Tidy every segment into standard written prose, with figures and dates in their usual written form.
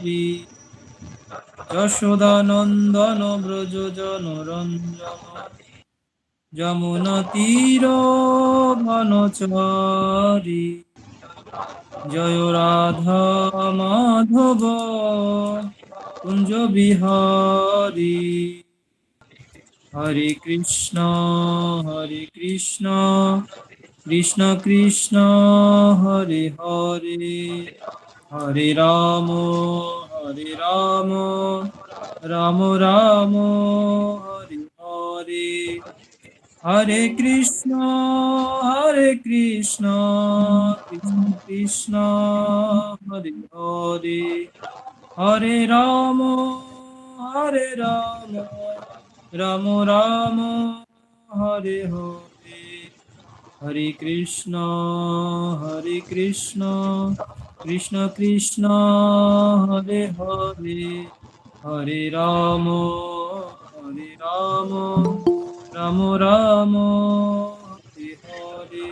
বিহারী যশোদানন্দন ব্রজ জনরঞ্জন যমুনা তীর বনচারী জয় রাধা মাধব কুঞ্জ বিহারী। হরে কৃষ্ণ কৃষ্ণ কৃষ্ণ হরে হরে হরে রাম রাম রাম হরে হরে। হরে কৃষ্ণ কৃষ্ণ কৃষ্ণ হরে হরে হরে রাম রাম রাম হরে হরে। হরে কৃষ্ণ কৃষ্ণ কৃষ্ণ হরে হরে হরে রাম রাম রাম হরে হরে।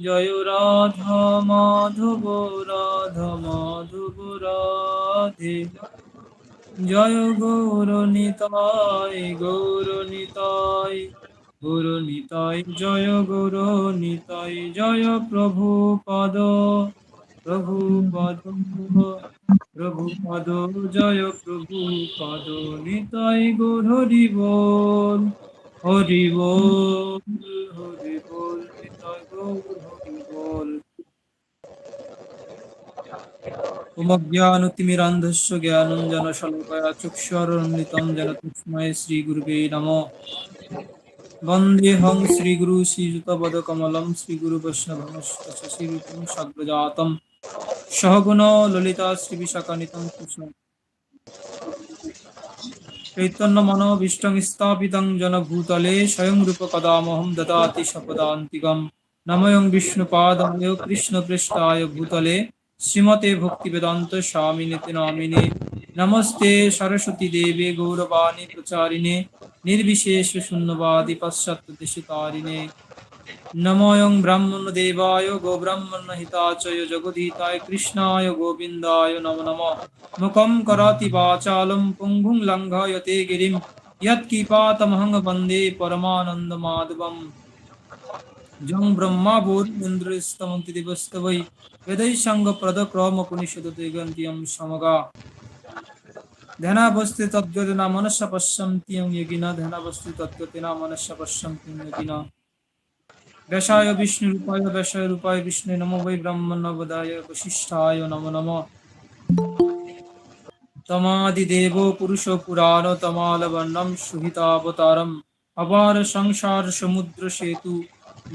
জয় রাধা মাধব রাধে জয় গৌর নিতাই জয় গৌর নিতাই জয় প্রভুপদ জয় প্রভুপদ নিতাই গৌর হরি বল নিতাই গৌর হরি বল। ওমজ্ঞানতিমিরান্ধস্য জ্ঞানঞ্জন শলাকয়া চক্ষুরন্মিলিतं येन तस्मै श्रीगुरुवे नमः। वन्देऽहं श्रीगुरु श्रीयुतपदकमलं श्रीगुरुवैष्णवंश श्रीरूपं साग्रजातं सहगुण ललिता श्रीविशाखान्वितं कृष्ण चैतन्यमनोभीष्टं स्थापितं येन भूतले स्वयं रूप कदा मह्यं ददाति स्वपदान्तिकं। नमोऽयं विष्णुपादाय कृष्णप्रेष्ठाय भूतले श्रीमते भक्तिवेदान्त स्वामिनिति नामिने। नमस्ते सरस्वती देवे गौरवाणी प्रचारिणे निर्विशेष शून्यवादी पाश्चात्य देशतारिणे। नमोऽयं ब्रह्मण्यदेवाय गोब्राह्मणहिताय जगद्धिताय कृष्णाय गोविन्दाय नमो नमः। मुखं करोति वाचालं पुंगुं लङ्घयते गिरिं यत्किपातमहं वन्दे परमानन्दमाधवम्। जं ब्रह्मा भूरिन्द्रस्तमन्ति दिवस्तवै वेदैः सङ्गप्रदक्रमपुनिषदुदिगन्त्यं समगा ध्यानावस्थित तद्गतेन मनसा पश्यन्ति योगिनः ध्यानावस्थित तद्गतेन मनसा पश्यन्ति योगिनः। व्यासाय विष्णुरूपाय विष्णु नमो वै ब्रह्मण्यवदाय वसिष्ठाय नमो नमः। तमादिदेवो पुरुषो पुराण तमालवर्णं सुहितावतारम् अपार संसार समुद्र सेतु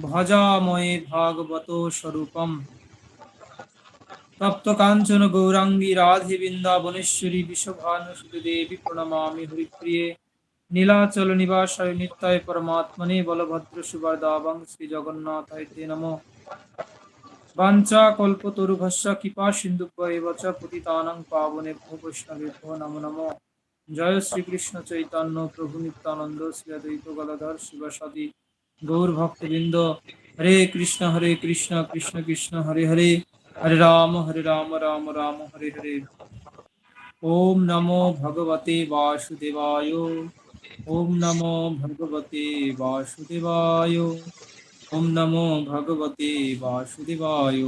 भजामहे भागवतो स्वरूपम्। तप्त कांचन गौरांगी राधे वृंदावनेश्वरी विश्वभानुसुते देवी प्रणमामि हरिप्रिये। नीलाचल निवासाय नित्याय परमात्मने बलभद्र सुभद्रावं श्री जगन्नाथाय ते नमः। वाञ्छाकल्पतरुभ्यश्च कृपा सिन्धुभ्येव च पतितानां पावनेभ्यो वैष्णवेभ्यो नमो नमः। जय श्री कृष्ण चैतन्य प्रभु नित्यानंद श्री अद्वैत गदाधर शिवासादि गौर भक्तवृंद। हरे कृष्ण कृष्ण कृष्ण हरे हरे हरे राम राम राम हरे हरे। ओम नमो भगवते वासुदेवाय ओम नमो भगवते वासुदेवाय ओम नमो भगवते वासुदेवाय।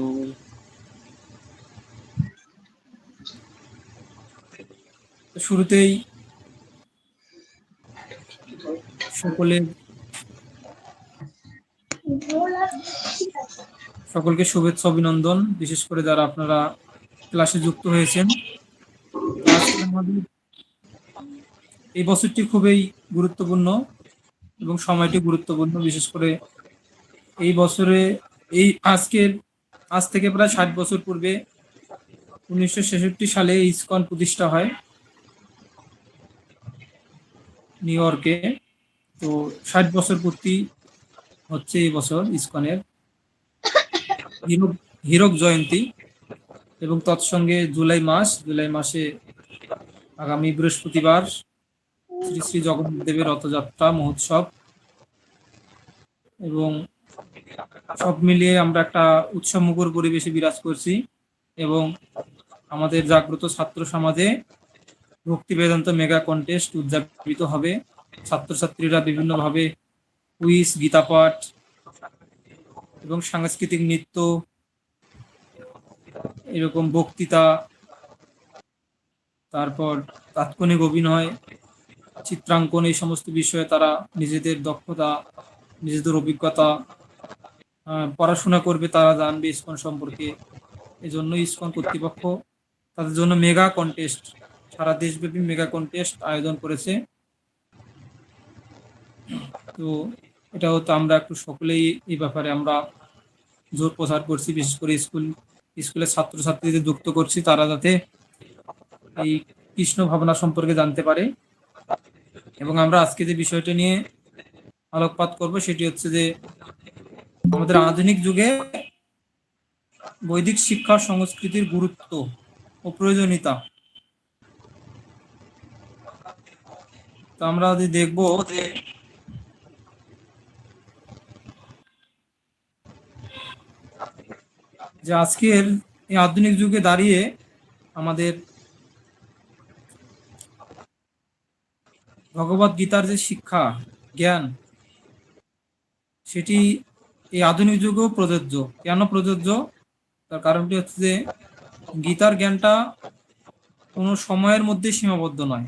শুরুতেই সকলকে শুভেচ্ছা অভিনন্দন, বিশেষ করে যারা আপনারা ক্লাসে যুক্ত হয়েছেন। আজকে আমাদের এই বছরটি খুবই গুরুত্বপূর্ণ এবং সময়টি গুরুত্বপূর্ণ। বিশেষ করে এই বছরে আজ থেকে প্রায় 60 বছর পূর্বে 1966 সালে ইসকন প্রতিষ্ঠা হয় নিউ ইয়র্কে। তো 60 বছর পূর্তি হচ্ছে এই বছর ইসকনের হীরক জয়ন্তী এবং তৎসঙ্গে জুলাই মাসে আগামী বৃহস্পতিবার শ্রী শ্রী জগন্নাথ দেবের রথযাত্রা মহোৎসব এবং সব মিলিয়ে আমরা একটা উৎসবমুখর পরিবেশে বিরাজ করছি। এবং আমাদের জাগ্রত ছাত্র সমাজে ভক্তি বেদান্ত মেগা কন্টেস্ট উদযাপিত হবে। ছাত্রছাত্রীরা বিভিন্নভাবে কুইজ, গীতা পাঠ এবং সাংস্কৃতিক নৃত্য, এরকম বক্তৃতা, তারপর তাৎক্ষণিক অভিনয়, চিত্রাঙ্কন, এই সমস্ত বিষয়ে তারা নিজেদের দক্ষতা, নিজেদের অভিজ্ঞতা পড়াশোনা করবে, তারা জানবে ইসকন সম্পর্কে। এই জন্য ইসকন কর্তৃপক্ষ তাদের জন্য মেগা কন্টেস্ট, সারা দেশব্যাপী মেগা কন্টেস্ট আয়োজন করেছে। তো এটাও তো আমরা একটু সকলেই এই ব্যাপারে আমরা জোর প্রচার করছি, বিশেষ করে স্কুলের ছাত্রছাত্রীদের যুক্ত করছি, তারা যাতে এই কৃষ্ণ ভাবনা সম্পর্কে জানতে পারে। এবং আমরা আজকে যে বিষয়টা নিয়ে আলোকপাত করব সেটি হচ্ছে যে আমাদের আধুনিক যুগে বৈদিক শিক্ষা সংস্কৃতির গুরুত্ব ও প্রয়োজনীয়তা। তো আমরা যদি দেখবো যে আজকের এই আধুনিক যুগে দাঁড়িয়ে আমাদের ভগবত গীতার যে শিক্ষা, জ্ঞান, সেটি এই আধুনিক যুগেও প্রযোজ্য। কেন প্রযোজ্য? তার কারণটি হচ্ছে যে গীতার জ্ঞানটা কোনো সময়ের মধ্যে সীমাবদ্ধ নয়,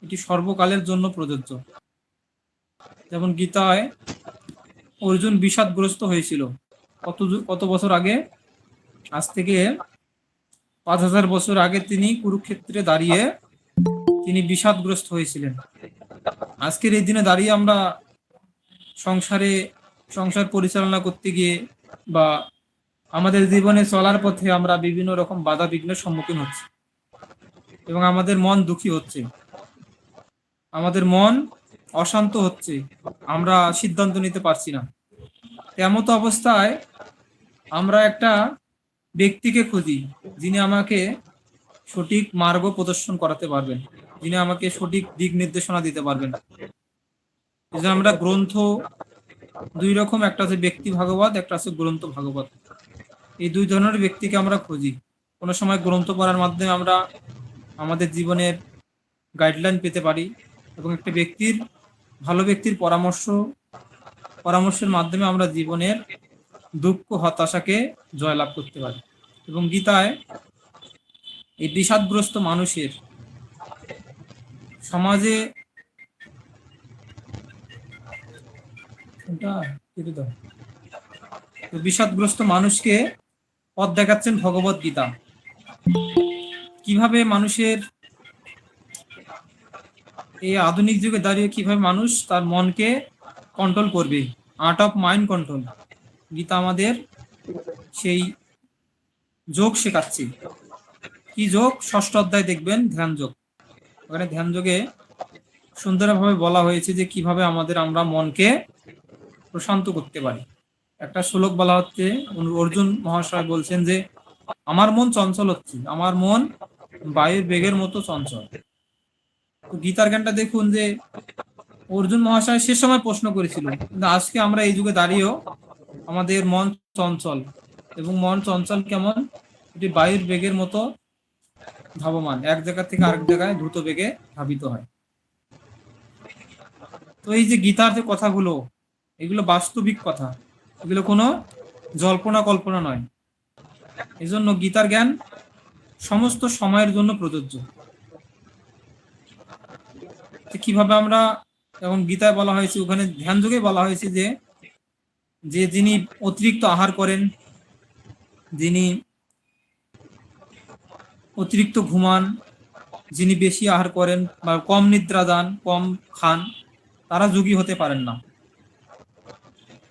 এটি সর্বকালের জন্য প্রযোজ্য। যেমন গীতায় অর্জুন বিষাদগ্রস্ত হয়েছিল কত বছর আগে? আজ থেকে 5000 বছর আগে তিনি কুরুক্ষেত্রে দাঁড়িয়ে তিনি বিষাদগ্রস্ত হয়েছিলেন। আজকের এই দিনে দাঁড়িয়ে আমরা সংসার পরিচালনা করতে গিয়ে বা আমাদের জীবনে চলার পথে আমরা বিভিন্ন রকম বাধা বিঘ্নের সম্মুখীন হচ্ছি এবং আমাদের মন দুঃখী হচ্ছে, আমাদের মন অশান্ত হচ্ছে, আমরা সিদ্ধান্ত নিতে পারছি না। তেমত অবস্থায় আমরা একটা ব্যক্তিকে খুঁজি যিনি আমাকে সঠিক মার্গ প্রদর্শন করাতে পারবেন, যিনি আমাকে সঠিক দিক নির্দেশনা দিতে পারবেন। এই যে আমরা গ্রন্থ দুই রকম, একটা আছে ব্যক্তি ভাগবত, একটা আছে গ্রন্থ ভাগবত। এই দুই ধরনের ব্যক্তিকে আমরা খুঁজি। কোনো সময় গ্রন্থ পড়ার মাধ্যমে আমরা আমাদের জীবনের গাইডলাইন পেতে পারি এবং একটা ভালো ব্যক্তির পরামর্শের মাধ্যমে আমরা জীবনের দুঃখ, হতাশাকে জয়লাভ করতে পারি। এবং গীতায় এই বিষাদগ্রস্ত মানুষের সমাজে বিষাদগ্রস্ত মানুষকে পথ দেখাচ্ছেন ভগবত গীতা। কিভাবে মানুষের এই আধুনিক যুগে দাঁড়িয়ে কিভাবে মানুষ তার মনকে কন্ট্রোল করবে, art of mind control, Gita আমাদের সেই যোগ শেখাচ্ছে। কি যোগ? 6ষ্ঠ অধ্যায় দেখবেন, ধ্যান যোগ। ওখানে ধ্যান যোগে সুন্দরভাবে বলা হয়েছে যে কিভাবে আমরা মনকে প্রশান্ত করতে পারি। একটা শ্লোক বলা হচ্ছে, অর্জুন মহাশয় বলছেন যে আমার মন চঞ্চল হচ্ছে, আমার মন বায়ুর বেগের মতো চঞ্চল। তো গীতার জ্ঞানটা দেখুন যে অর্জুন মহাশয় সে সময় প্রশ্ন করেছিল, কিন্তু আজকে আমরা এই যুগে দাঁড়িয়েও আমাদের মন চঞ্চল, এবং মন চঞ্চল কেমন? এটি বায়ুর বেগের মতো ধাবমান, এক জায়গা থেকে আরেক জায়গায় দ্রুত বেগে ধাবিত হয়। তো এই যে গীতার যে কথাগুলো, এগুলো বাস্তবিক কথা, এগুলো কোনো জল্পনা কল্পনা নয়। এই জন্য গীতার জ্ঞান সমস্ত সময়ের জন্য প্রযোজ্য। কিভাবে আমরা, এবং গীতায় বলা হয়েছে, ওখানে ধ্যান যোগে বলা হয়েছে যে যিনি অতিরিক্ত আহার করেন, যিনি অতিরিক্ত ঘুমান, যিনি বেশি আহার করেন বা কম নিদ্রা যান, কম খান, তারা যোগী হতে পারেন না।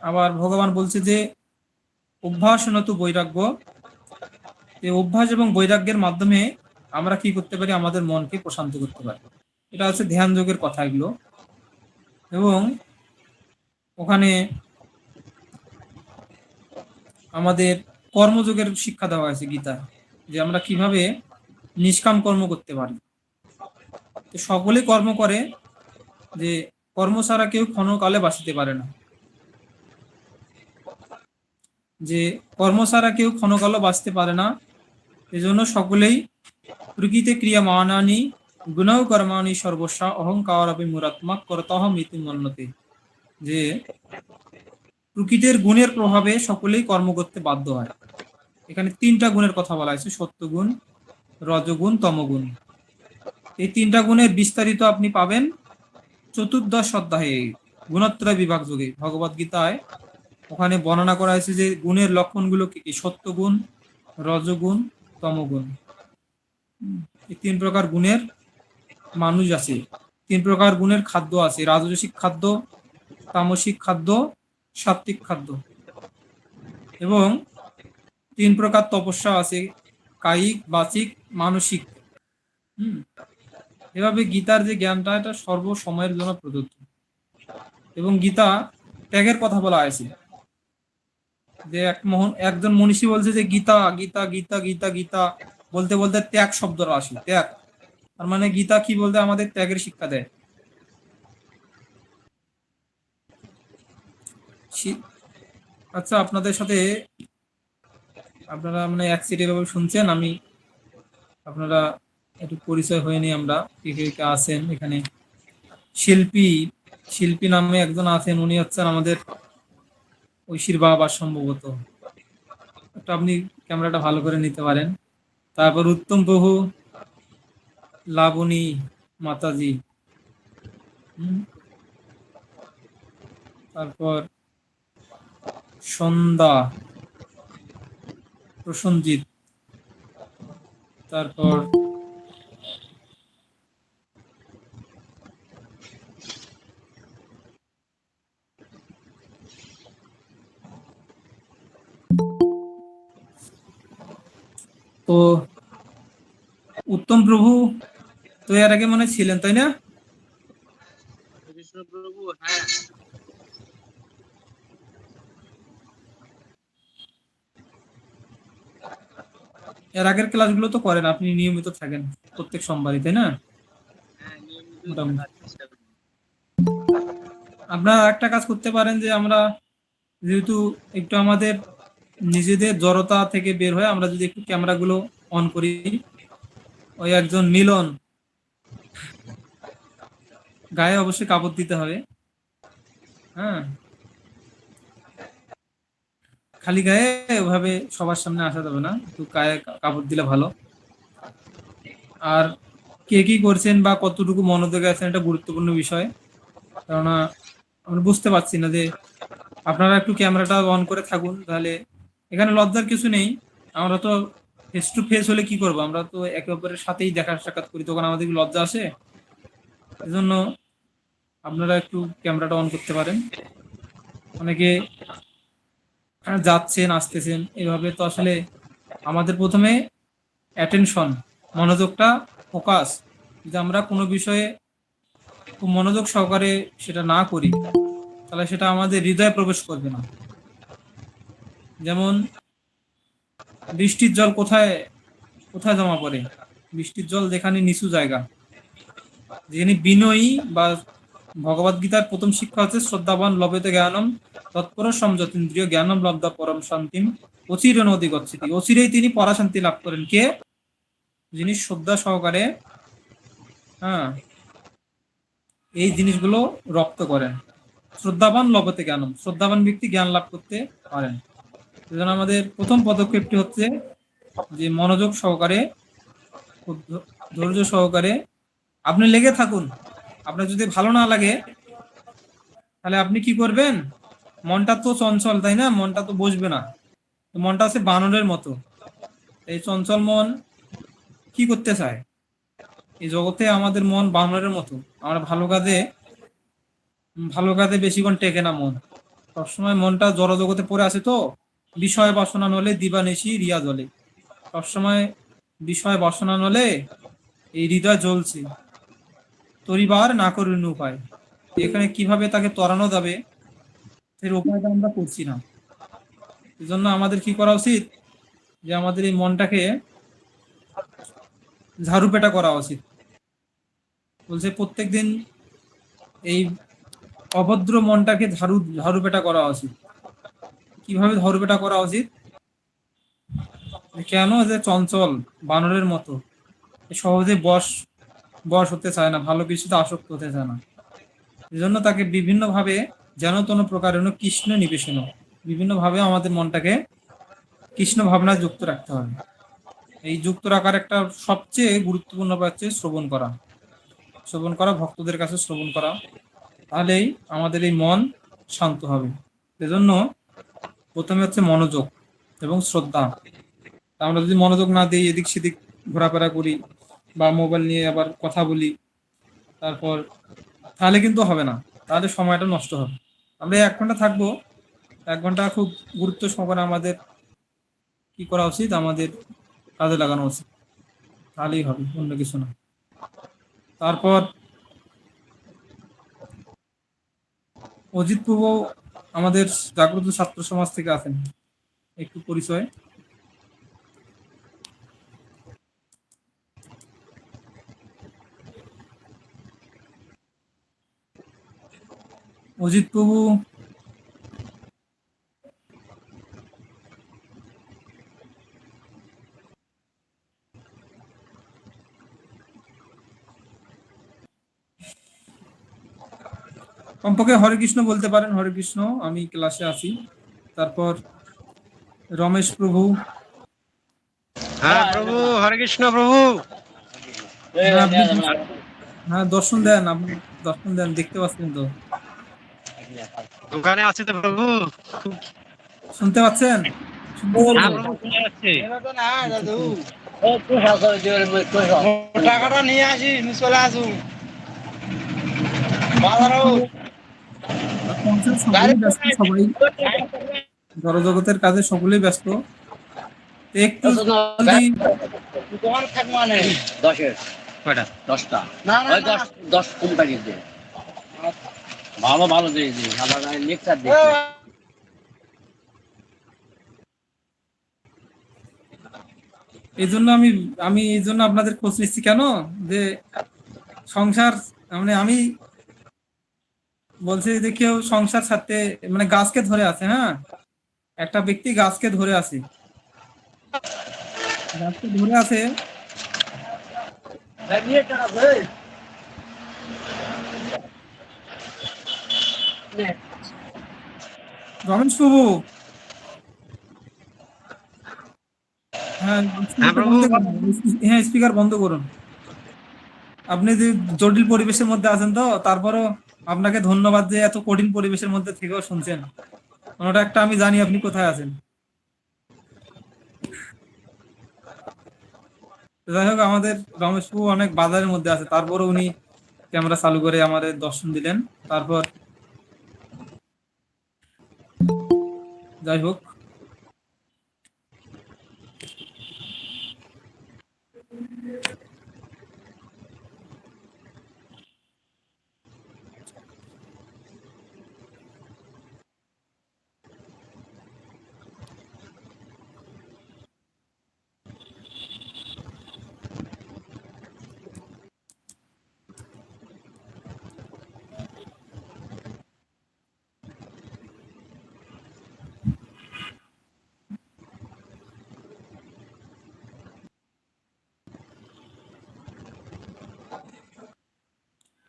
আবার ভগবান বলছে যে অভ্যাসনত বৈরাগ্য, এই অভ্যাস এবং বৈরাগ্যের মাধ্যমে আমরা কি করতে পারি? আমাদের মনকে প্রশান্ত করতে পারি। এটা হচ্ছে ধ্যান যোগের কথা এগুলো। এবং ওখানে আমাদের কর্মযোগের শিক্ষা দেওয়া হয়েছে গীতায়, যে আমরা কিভাবে নিষ্কাম কর্ম করতে পারি। তো সকলেই কর্ম করে, যে কর্ম ছাড়া কেউ ক্ষণকালে বাঁচিতে পারে না, যে কর্ম ছাড়া কেউ ক্ষণকালও বাঁচতে পারে না। এজন্য সকলেই প্রকৃতি ক্রিয়ামানানি গুণৌ কর্মাণি সর্বস্বা অহংকার বিমূঢ়াত্মক কর্তহম ইতি মন্যতে। যে প্রকৃতির গুণের প্রভাবে সকলেই কর্ম করতে বাধ্য হয়। এখানে তিনটা গুণের কথা বলা হয়েছে, সত্যগুণ, রজগুণ, তমগুণ। এই তিনটা গুণের বিস্তারিত আপনি পাবেন চতুর্দশ অধ্যায়ে গুণত্রয় বিভাগ যোগে ভগবদ গীতায়। ওখানে বর্ণনা করা হয়েছে যে গুণের লক্ষণগুলো কি কি, সত্যগুণ, রজগুণ, তমগুণ। এই তিন প্রকার গুণের মানুষ আছে, তিন প্রকার গুণের খাদ্য আছে, রাজসিক খাদ্য, তামসিক খাদ্য, সাত্বিক খাদ্য। এবং তিন প্রকার তপস্যা আছে, কায়িক, বাচিক, মানসিক। এভাবে গীতার যে জ্ঞানটা, এটা সর্বসময়ের জন্য প্রযোজ্য। এবং গীতা ত্যাগের কথা বলা হয়েছে, যে একজন মনীষী বলছে যে গীতা গীতা গীতা গীতা গীতা বলতে বলতে ত্যাগ শব্দটা আসে, ত্যাগ। তার মানে গীতা কি বলতে আমাদের ত্যাগের শিক্ষা দেয়। আচ্ছা, আপনাদের সাথে আপনারা মানে এক সিটে ভাবে শুনছেন, আমি আপনারা একটু পরিচয় হয়নি, আমরা কে কে কে আছেন এখানে। শিল্পী শিল্পী নামে একজন আছেন, উনি হচ্ছেন আমাদের ঐশীর বাবা সম্ভবত। একটু আপনি ক্যামেরাটা ভালো করে নিতে পারেন। তারপর উত্তম প্রভু, লাবণী মাতাজি, তারপর সন্ধ্যা, প্রসঞ্জিৎ, তারপর তো উত্তম প্রভু তো এর আগে মনে ছিলেন, তাই না? প্রভু, হ্যাঁ। এর আগের ক্লাসগুলো তো করেন, আপনি নিয়মিত থাকেন প্রত্যেক সোমবারই, তাই না? আপনারা একটা কাজ করতে পারেন, যে আমরা যেহেতু একটু আমাদের নিজেদের জড়তা থেকে বের হয়ে আমরা যদি একটু ক্যামেরাগুলো অন করি। ওই একজন মিলন, গায়ে অবশ্যই কাপড় দিতে হবে, হ্যাঁ, খালি গায়ে ওভাবে সবার সামনে আসা যাবে না, একটু গায়ে কাপড় দিলে ভালো। আর কে কি করছেন বা কতটুকু মনোযোগে আছেন, এটা গুরুত্বপূর্ণ বিষয়। কেননা আমরা বুঝতে পারছি না, যে আপনারা একটু ক্যামেরাটা অন করে থাকুন, তাহলে এখানে লজ্জার কিছু নেই। আমরা তো ফেস টু ফেস হলে কি করবো, আমরা তো একে অপরের সাথেই দেখা সাক্ষাৎ করি, তখন আমাদের লজ্জা আসে। এজন্য আপনারা একটু ক্যামেরাটা অন করতে পারেন। অনেকে যাচ্ছেন আসতেছেন, এভাবে তো আসলে আমাদের প্রথমে অ্যাটেনশন, মনোযোগটা, ফোকাস, যদি আমরা কোনো বিষয়ে খুব মনোযোগ সহকারে সেটা না করি, তাহলে সেটা আমাদের হৃদয়ে প্রবেশ করবে না। যেমন বৃষ্টির জল কোথায় কোথায় জমা পড়ে? বৃষ্টির জল যেখানে নিচু জায়গা, যেখানে বিনয়ী, বা ভগবদ গীতার প্রথম শিক্ষা হচ্ছে শ্রদ্ধাবান লভেতে জ্ঞানম তৎপর সংযতীন্দ্রিয় জ্ঞানম লব্ধা পরম শান্তিম অচির নদী গচ্ছিতি। অচিরেই তিনি পরাশান্তি লাভ করেন। কে? যিনি শ্রদ্ধা সহকারে, হ্যাঁ, এই জিনিসগুলো রপ্ত করেন। শ্রদ্ধাবান লভতে জ্ঞানম, শ্রদ্ধাবান ব্যক্তি জ্ঞান লাভ করতে পারেন। সেজন্য আমাদের প্রথম পদক্ষেপটি হচ্ছে যে মনোযোগ সহকারে, ধৈর্য সহকারে আপনি লেগে থাকুন। আপনার যদি ভালো না লাগে, তাহলে আপনি কি করবেন? মনটা তো চঞ্চল, তাই না? মনটা তো বসবে না। মনটা আছে বানরের মতো। এই চঞ্চল মন কি করতে চায়? এই জগতে আমাদের মন বানরের মতো। আমরা ভালো কাজে বেশিক্ষণ টেকে না মন। সবসময় মনটা জড় জগতে পড়ে আছে, তো বিষয় বাসনা নলে দিবানিশি রিয়া জ্বলে। সবসময় বিষয় বাসনা নলে এই হৃদয় জ্বলছে, তরিবার না করুন উপায়। এখানে কিভাবে তাকে ত্বরানো যাবে, সেই উপায়টা আমরা করছি না। এই জন্য আমাদের কি করা উচিত, যে আমাদের এই মনটাকে ঝাড়ুপেটা করা উচিত। বলছে প্রত্যেকদিন এই অভদ্র মনটাকে ঝাড়ুপেটা করা উচিত। কিভাবে ঝাড়ুপেটা করা উচিত? কেন? যে চঞ্চল বানরের মতো, সহজে বশ বশ হতে চায় না, ভালো কিছুতে আসক্ত হতে চায় না। এজন্য তাকে বিভিন্নভাবে যেন তেন প্রকারেণ কৃষ্ণ নিবেশন, বিভিন্নভাবে আমাদের মনটাকে কৃষ্ণ ভাবনায় যুক্ত রাখতে হবে। এই যুক্ত রাখার একটা সবচেয়ে গুরুত্বপূর্ণ উপায় হচ্ছে শ্রবণ করা। শ্রবণ করা, ভক্তদের কাছে শ্রবণ করা, তাহলেই আমাদের এই মন শান্ত হবে। এজন্য প্রথমে হচ্ছে মনোযোগ এবং শ্রদ্ধা। আমরা যদি মনোযোগ না দিই, এদিক সেদিক ঘোরাফেরা করি বা মোবাইল নিয়ে আবার কথা বলি, তারপর তাহলে কিন্তু হবে না, তাহলে সময়টা নষ্ট হবে। আমরা 1 ঘন্টা থাকবো, 1 ঘন্টা খুব গুরুত্ব সহকারে আমাদের কি করা উচিত, আমাদের কাজে লাগানো উচিত, তাহলেই হবে, অন্য কিছু না। তারপর অজিত প্রভু আমাদের জাগ্রত ছাত্র সমাজ থেকে আছেন, একটু পরিচয়। অজিত প্রভু কমপক্ষে হরে কৃষ্ণ বলতে পারেন, হরে কৃষ্ণ, আমি ক্লাসে আছি। তারপর রমেশ প্রভু। হ্যাঁ প্রভু, হরে কৃষ্ণ প্রভু। হ্যাঁ আপনি হ্যাঁ দর্শন দেন, আপনি দর্শন দেন, দেখতে পাচ্ছেন তো? দোকানে আছি তো প্রভু। শুনতে পাচ্ছেন? শুনতেছেন হ্যাঁ তো? প্রভু, শুনে যাচ্ছে। আচ্ছা, ঠিক। টাকাটা নিয়ে আসি, চলে আসুন বাজারও। সংসার সকলেই ব্যস্ত, সবাই জড়জগতের কাজে সকলেই ব্যস্ত। তো একটু যদি দোকান থাক মানে 10-এর কয়টা? 10টা না ওই 10 কোম্পানি দিয়ে ভালো ভালো দিয়ে দিই আবার লেকচার দিই। এই জন্য আমি আমি এই জন্য আপনাদের খোঁজ নিচ্ছি কেন, যে সংসার, মানে আমি বলছি যে কেউ সংসার ছাড়তে, মানে গাছকে ধরে আছে, হ্যাঁ, একটা ব্যক্তি গাছকে ধরে আছে, গাছকে ধরে আছে। রমেশ প্রভু, হ্যাঁ হ্যাঁ স্পিকারটা প্রভু। বন্ধ করুন, হ্যাঁ স্পিকার বন্ধ করুন। আপনি যে জটিল পরিবেশের মধ্যে আছেন, তো তারপরও আপনাকে ধন্যবাদ যে এত কঠিন পরিবেশের মধ্যে থেকেও শুনছেন। ওটা একটা আমি জানি আপনি কোথায় আছেন। যাই হোক, আমাদের রমেশবাবু অনেক বাজারের মধ্যে আছে, তারপরে উনি ক্যামেরা চালু করে আমাদের দর্শন দিলেন। তারপর যাই হোক,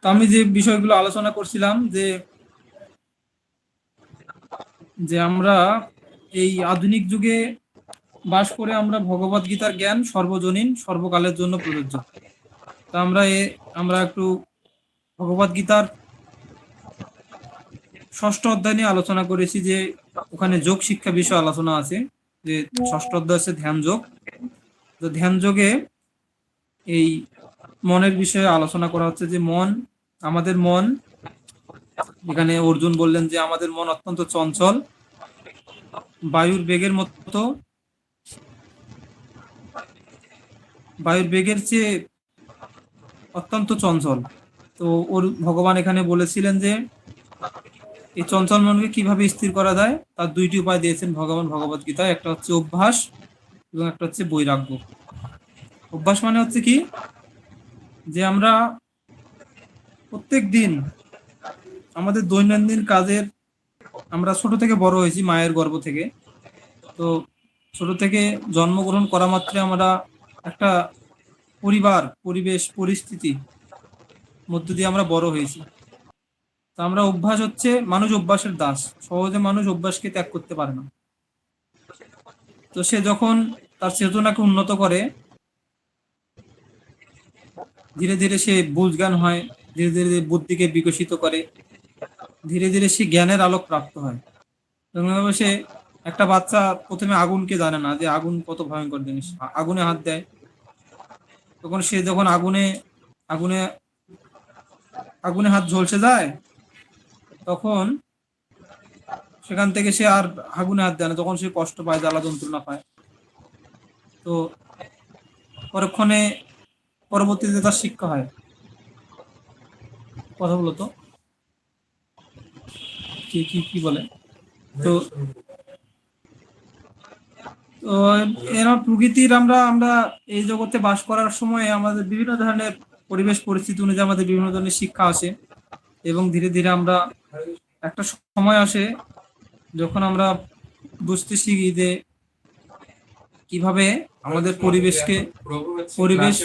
তো আমি যে বিষয়গুলো আলোচনা করছিলাম, যে যে আমরা এই আধুনিক যুগে বাস করে আমরা ভগবত গীতার জ্ঞান সর্বজনীন সর্বকালের জন্য প্রযোজ্য। তা আমরা একটু ভগবত গীতার 6ষ্ঠ অধ্যায় নিয়ে আলোচনা করেছি, যে ওখানে যোগ শিক্ষা বিষয়ে আলোচনা আছে, যে 6ষ্ঠ অধ্যায় হচ্ছে ধ্যান যোগ। তো ধ্যান যোগে এই মনের বিষয়ে আলোচনা করা হচ্ছে, যে আমাদের মন, এখানে অর্জুন বললেন যে আমাদের মন অত্যন্ত চঞ্চল, বায়ুর বেগের মতো, বায়ুর বেগের চেয়ে অত্যন্ত চঞ্চল। তো ওর ভগবান এখানে বলেছিলেন যে এই চঞ্চল মনকে কিভাবে স্থির করা যায়, তার 2টি উপায় দিয়েছেন ভগবান ভগবত গীতায়। একটা হচ্ছে অভ্যাস এবং একটা হচ্ছে বৈরাগ্য। অভ্যাস মানে হচ্ছে কি, যে আমরা প্রত্যেক দিন আমাদের দৈনন্দিন কাজের, আমরা ছোট থেকে বড় হয়েছি মায়ের গর্ভ থেকে। তো ছোট থেকে জন্মগ্রহণ করা মাত্রে আমরা একটা পরিবার, পরিবেশ, পরিস্থিতি মধ্য দিয়ে আমরা বড় হয়েছি। তা আমরা অভ্যাস হচ্ছে, মানুষ অভ্যাসের দাস, সহজে মানুষ অভ্যাসকে ত্যাগ করতে পারে না। তো সে যখন তার চেতনাকে উন্নত করে, ধীরে ধীরে সে বুঝজ্ঞান হয়, ধীরে ধীরে বুদ্ধিকে বিকশিত করে, ধীরে ধীরে সে জ্ঞানের আলোক প্রাপ্ত হয়। এরকমভাবে সে, একটা বাচ্চা প্রথমে আগুনকে জানে না যে আগুন কত ভয়ঙ্কর জিনিস, আগুনে হাত দেয়, তখন সে যখন আগুনে আগুনে আগুনে হাত ঝলসে যায়, তখন সেখান থেকে সে আর আগুনে হাত দেয় না, তখন সে কষ্ট পায়, জ্বালা যন্ত্রণা পায়। তো পরক্ষণে পরবর্তীতে তার শিক্ষা হয়। কথা বলো তো, কি কি কি বলে? তো তো এরা প্রকৃতির, আমরা আমরা এই জগতে বাস করার সময় আমাদের বিভিন্ন ধরনের পরিবেশ পরিস্থিতি অনুযায়ী আমাদের বিভিন্ন ধরনের শিক্ষা আসে, এবং ধীরে ধীরে আমরা, একটা সময় আসে যখন আমরা বুঝতে শিখি যে কিভাবে আমাদের পরিবেশকে, পরিবেশ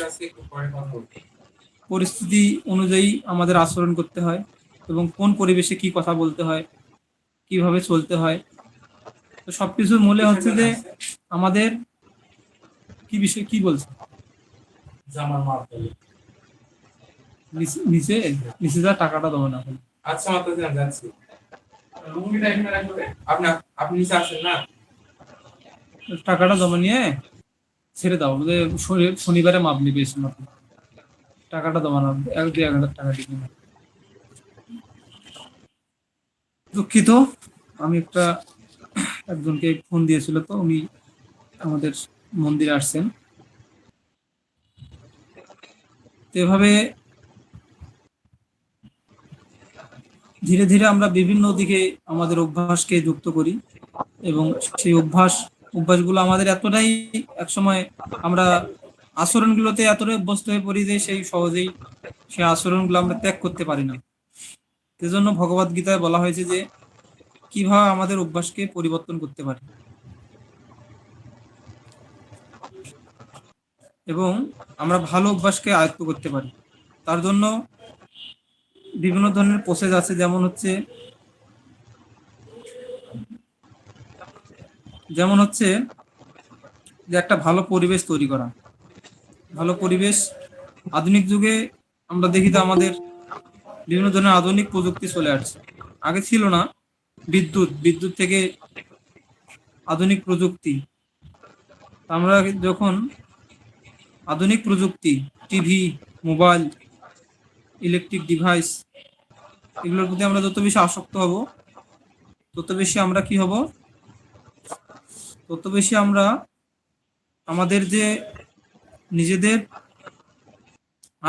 পরিস্থিতি অনুযায়ী আমাদের আচরণ করতে হয়, এবং কোন পরিবেশে কি কথা বলতে হয়, কিভাবে চলতে হয়। তো সবকিছুর মূলে হচ্ছে যে আমাদের, কি বিষয় কি বলছে, নিচে নিচে যা টাকাটা দেবো না। আচ্ছা মাতাজি আমি যাচ্ছি। রুমটা এখানে রাখবে। আপনি আপনি নিচে আসেন না। টাকাটা জমা নিয়ে ছেড়ে দাও, যে শনিবারে মাপ নিবে এসে মাত্র, টাকাটা জমা না, 1-2 হাজার টাকা দিবে। দুঃখিত, আমি একজনকে ফোন দিয়েছিল, তো উনি আমাদের মন্দিরে আসছেন। তো এভাবে ধীরে ধীরে আমরা বিভিন্ন দিকে আমাদের অভ্যাসকে যুক্ত করি, এবং সেই অভ্যাসগুলো আমাদের এতটাই, একসময় আমরা আচরণগুলোতে এতটাই অভ্যস্ত হয়ে পড়ি যে সহজেই সেই আচরণগুলো আমরা ত্যাগ করতে পারি না। সেজন্য ভগবদ গীতায় বলা হয়েছে যে কিভাবে আমাদের অভ্যাসকে পরিবর্তন করতে পারি, এবং আমরা ভালো অভ্যাসকে আয়ত্ত করতে পারি। তার জন্য বিভিন্ন ধরনের প্রসেস আছে, যেমন হচ্ছে যে একটা ভালো পরিবেশ তৈরি করা। ভালো পরিবেশ, আধুনিক যুগে আমরা দেখি তো আমাদের বিভিন্ন ধরনের আধুনিক প্রযুক্তি চলে আসছে, আগে ছিল না। বিদ্যুৎ থেকে আধুনিক প্রযুক্তি, আমরা যখন আধুনিক প্রযুক্তি, টিভি, মোবাইল, ইলেকট্রিক ডিভাইস, এগুলোর প্রতি আমরা যত বেশি আসক্ত হব, তত বেশি আমরা কি হব, তত বেশি আমরা আমাদের যে নিজেদের